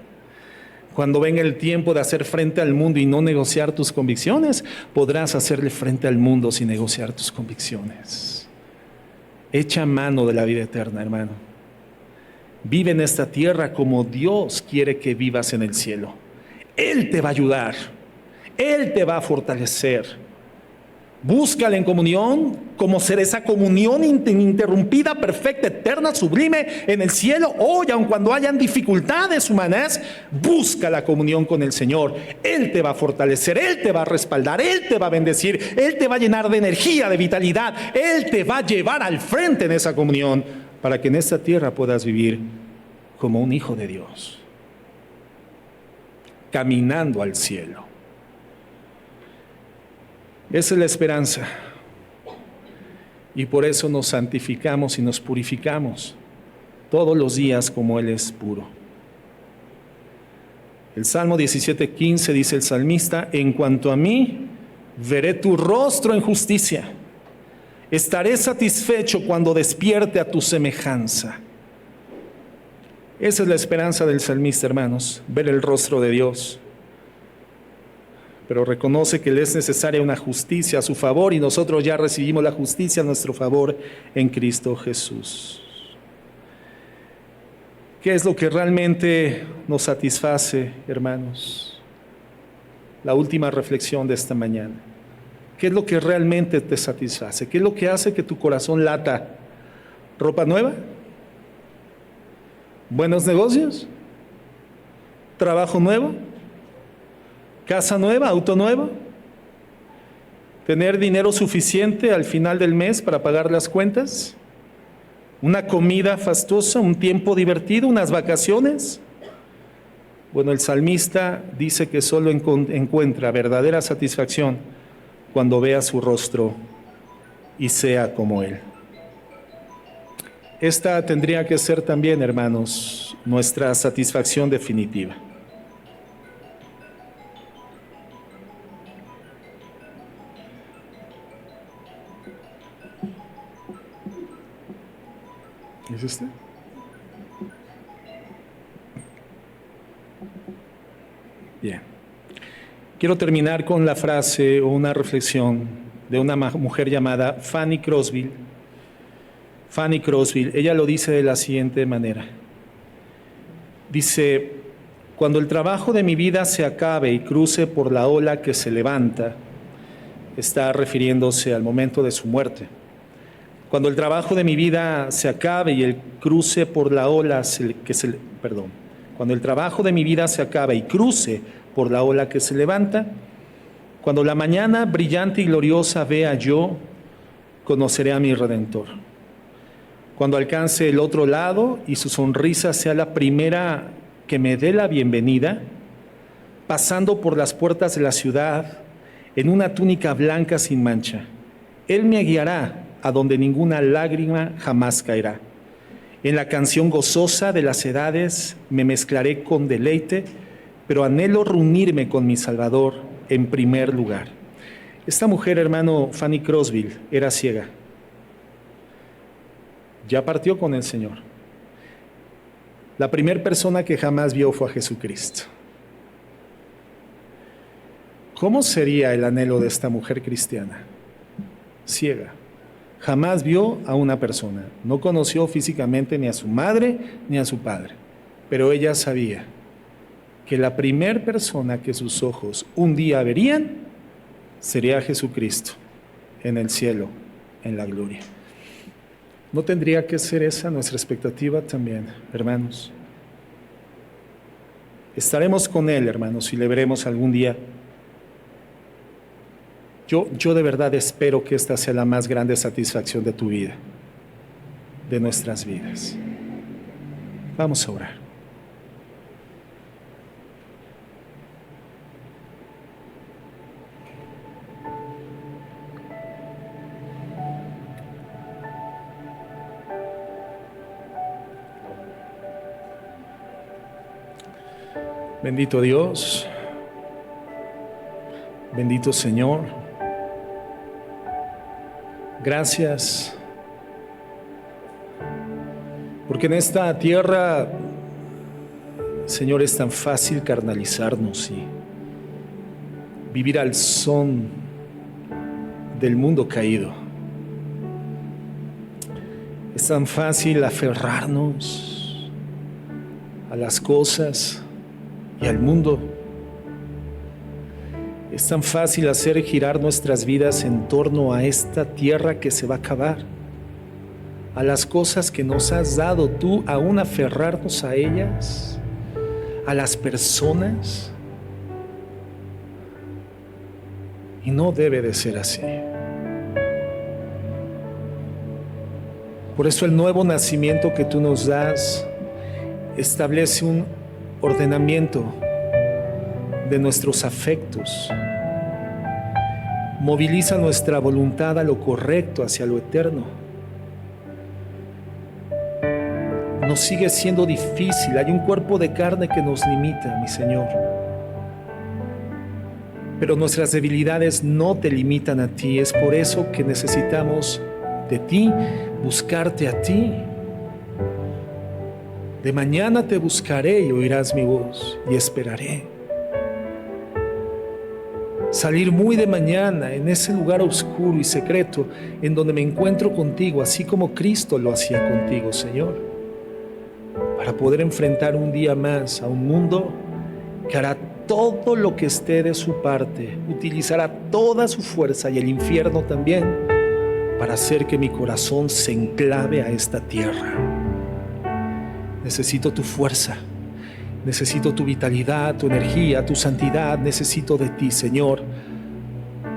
Cuando venga el tiempo de hacer frente al mundo y no negociar tus convicciones, podrás hacerle frente al mundo sin negociar tus convicciones. Echa mano de la vida eterna, hermano. Vive en esta tierra como Dios quiere que vivas en el cielo. Él te va a ayudar, Él te va a fortalecer. Búscale en comunión, como ser esa comunión ininterrumpida, perfecta, eterna, sublime en el cielo. Hoy, aun cuando hayan dificultades humanas, busca la comunión con el Señor. Él te va a fortalecer, Él te va a respaldar, Él te va a bendecir, Él te va a llenar de energía, de vitalidad. Él te va a llevar al frente en esa comunión, para que en esta tierra puedas vivir como un hijo de Dios, caminando al cielo. Esa es la esperanza. Y por eso nos santificamos y nos purificamos todos los días como Él es puro. El Salmo 17:15 dice el salmista: en cuanto a mí, veré tu rostro en justicia. Estaré satisfecho cuando despierte a tu semejanza. Esa es la esperanza del salmista, hermanos, ver el rostro de Dios. Pero reconoce que le es necesaria una justicia a su favor, y nosotros ya recibimos la justicia a nuestro favor en Cristo Jesús. ¿Qué es lo que realmente nos satisface, hermanos? La última reflexión de esta mañana. ¿Qué es lo que realmente te satisface? ¿Qué es lo que hace que tu corazón lata? ¿Ropa nueva? ¿Buenos negocios? ¿Trabajo nuevo? ¿Casa nueva? ¿Auto nuevo? ¿Tener dinero suficiente al final del mes para pagar las cuentas? ¿Una comida fastuosa? ¿Un tiempo divertido? ¿Unas vacaciones? Bueno, el salmista dice que solo encuentra verdadera satisfacción cuando vea su rostro y sea como Él. Esta tendría que ser también, hermanos, nuestra satisfacción definitiva. ¿Es este? Bien. Quiero terminar con la frase o una reflexión de una mujer llamada Fanny Crosby. Fanny Crosby, ella lo dice de la siguiente manera. Dice: cuando el trabajo de mi vida se acabe y cruce por la ola que se levanta, está refiriéndose al momento de su muerte. Cuando el trabajo de mi vida se acabe y el cruce por la ola cuando el trabajo de mi vida se acabe y cruce por la ola que se levanta, cuando la mañana brillante y gloriosa vea yo, conoceré a mi Redentor. Cuando alcance el otro lado y su sonrisa sea la primera que me dé la bienvenida, pasando por las puertas de la ciudad en una túnica blanca sin mancha, Él me guiará a donde ninguna lágrima jamás caerá. En la canción gozosa de las edades me mezclaré con deleite, pero anhelo reunirme con mi Salvador en primer lugar. Esta mujer, hermano, Fanny Crosby, era ciega. Ya partió con el Señor. La primera persona que jamás vio fue a Jesucristo. ¿Cómo sería el anhelo de esta mujer cristiana? Ciega. Jamás vio a una persona. No conoció físicamente ni a su madre ni a su padre. Pero ella sabía que la primera persona que sus ojos un día verían sería Jesucristo en el cielo, en la gloria. ¿No tendría que ser esa nuestra expectativa también, hermanos? Estaremos con Él, hermanos, y le veremos algún día. Yo de verdad espero que esta sea la más grande satisfacción de tu vida, de nuestras vidas. Vamos a orar. Bendito Dios, bendito Señor, gracias, porque en esta tierra, Señor, es tan fácil carnalizarnos y vivir al son del mundo caído. Es tan fácil aferrarnos a las cosas y al mundo. Es tan fácil hacer girar nuestras vidas en torno a esta tierra que se va a acabar, a las cosas que nos has dado tú, aún aferrarnos a ellas, a las personas. Y no debe de ser así. Por eso el nuevo nacimiento que tú nos das establece un ordenamiento de nuestros afectos, moviliza nuestra voluntad a lo correcto, hacia lo eterno. Nos sigue siendo difícil, hay un cuerpo de carne que nos limita, mi Señor, pero nuestras debilidades no te limitan a ti. Es por eso que necesitamos de ti, buscarte a ti. De mañana te buscaré y oirás mi voz y esperaré. Salir muy de mañana en ese lugar oscuro y secreto en donde me encuentro contigo, así como Cristo lo hacía contigo, Señor, para poder enfrentar un día más a un mundo que hará todo lo que esté de su parte, utilizará toda su fuerza y el infierno también para hacer que mi corazón se enclave a esta tierra. Necesito tu fuerza, necesito tu vitalidad, tu energía, tu santidad. Necesito de ti, Señor,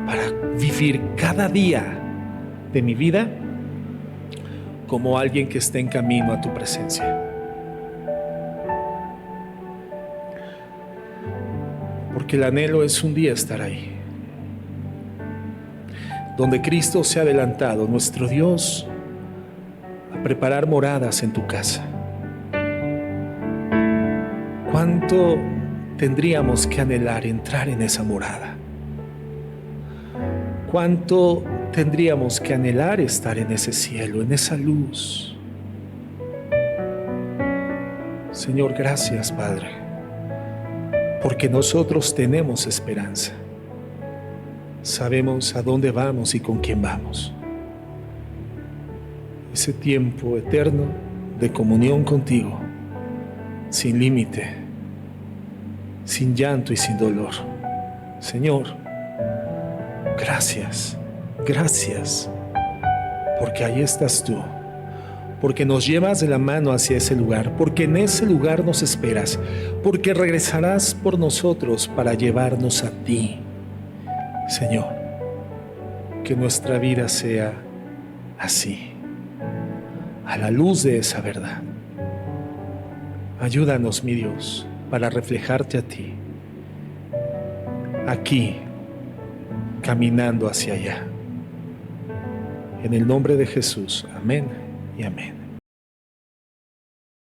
para vivir cada día de mi vida como alguien que esté en camino a tu presencia. Porque el anhelo es un día estar ahí, donde Cristo se ha adelantado, nuestro Dios, a preparar moradas en tu casa. ¿Cuánto tendríamos que anhelar entrar en esa morada? ¿Cuánto tendríamos que anhelar estar en ese cielo, en esa luz? Señor, gracias, Padre, porque nosotros tenemos esperanza. Sabemos a dónde vamos y con quién vamos. Ese tiempo eterno de comunión contigo, sin límite, sin llanto y sin dolor. Señor, gracias, gracias, porque ahí estás tú, porque nos llevas de la mano hacia ese lugar, porque en ese lugar nos esperas, porque regresarás por nosotros para llevarnos a ti. Señor, que nuestra vida sea así, a la luz de esa verdad. Ayúdanos, mi Dios, para reflejarte a ti, aquí, caminando hacia allá. En el nombre de Jesús, amén y amén.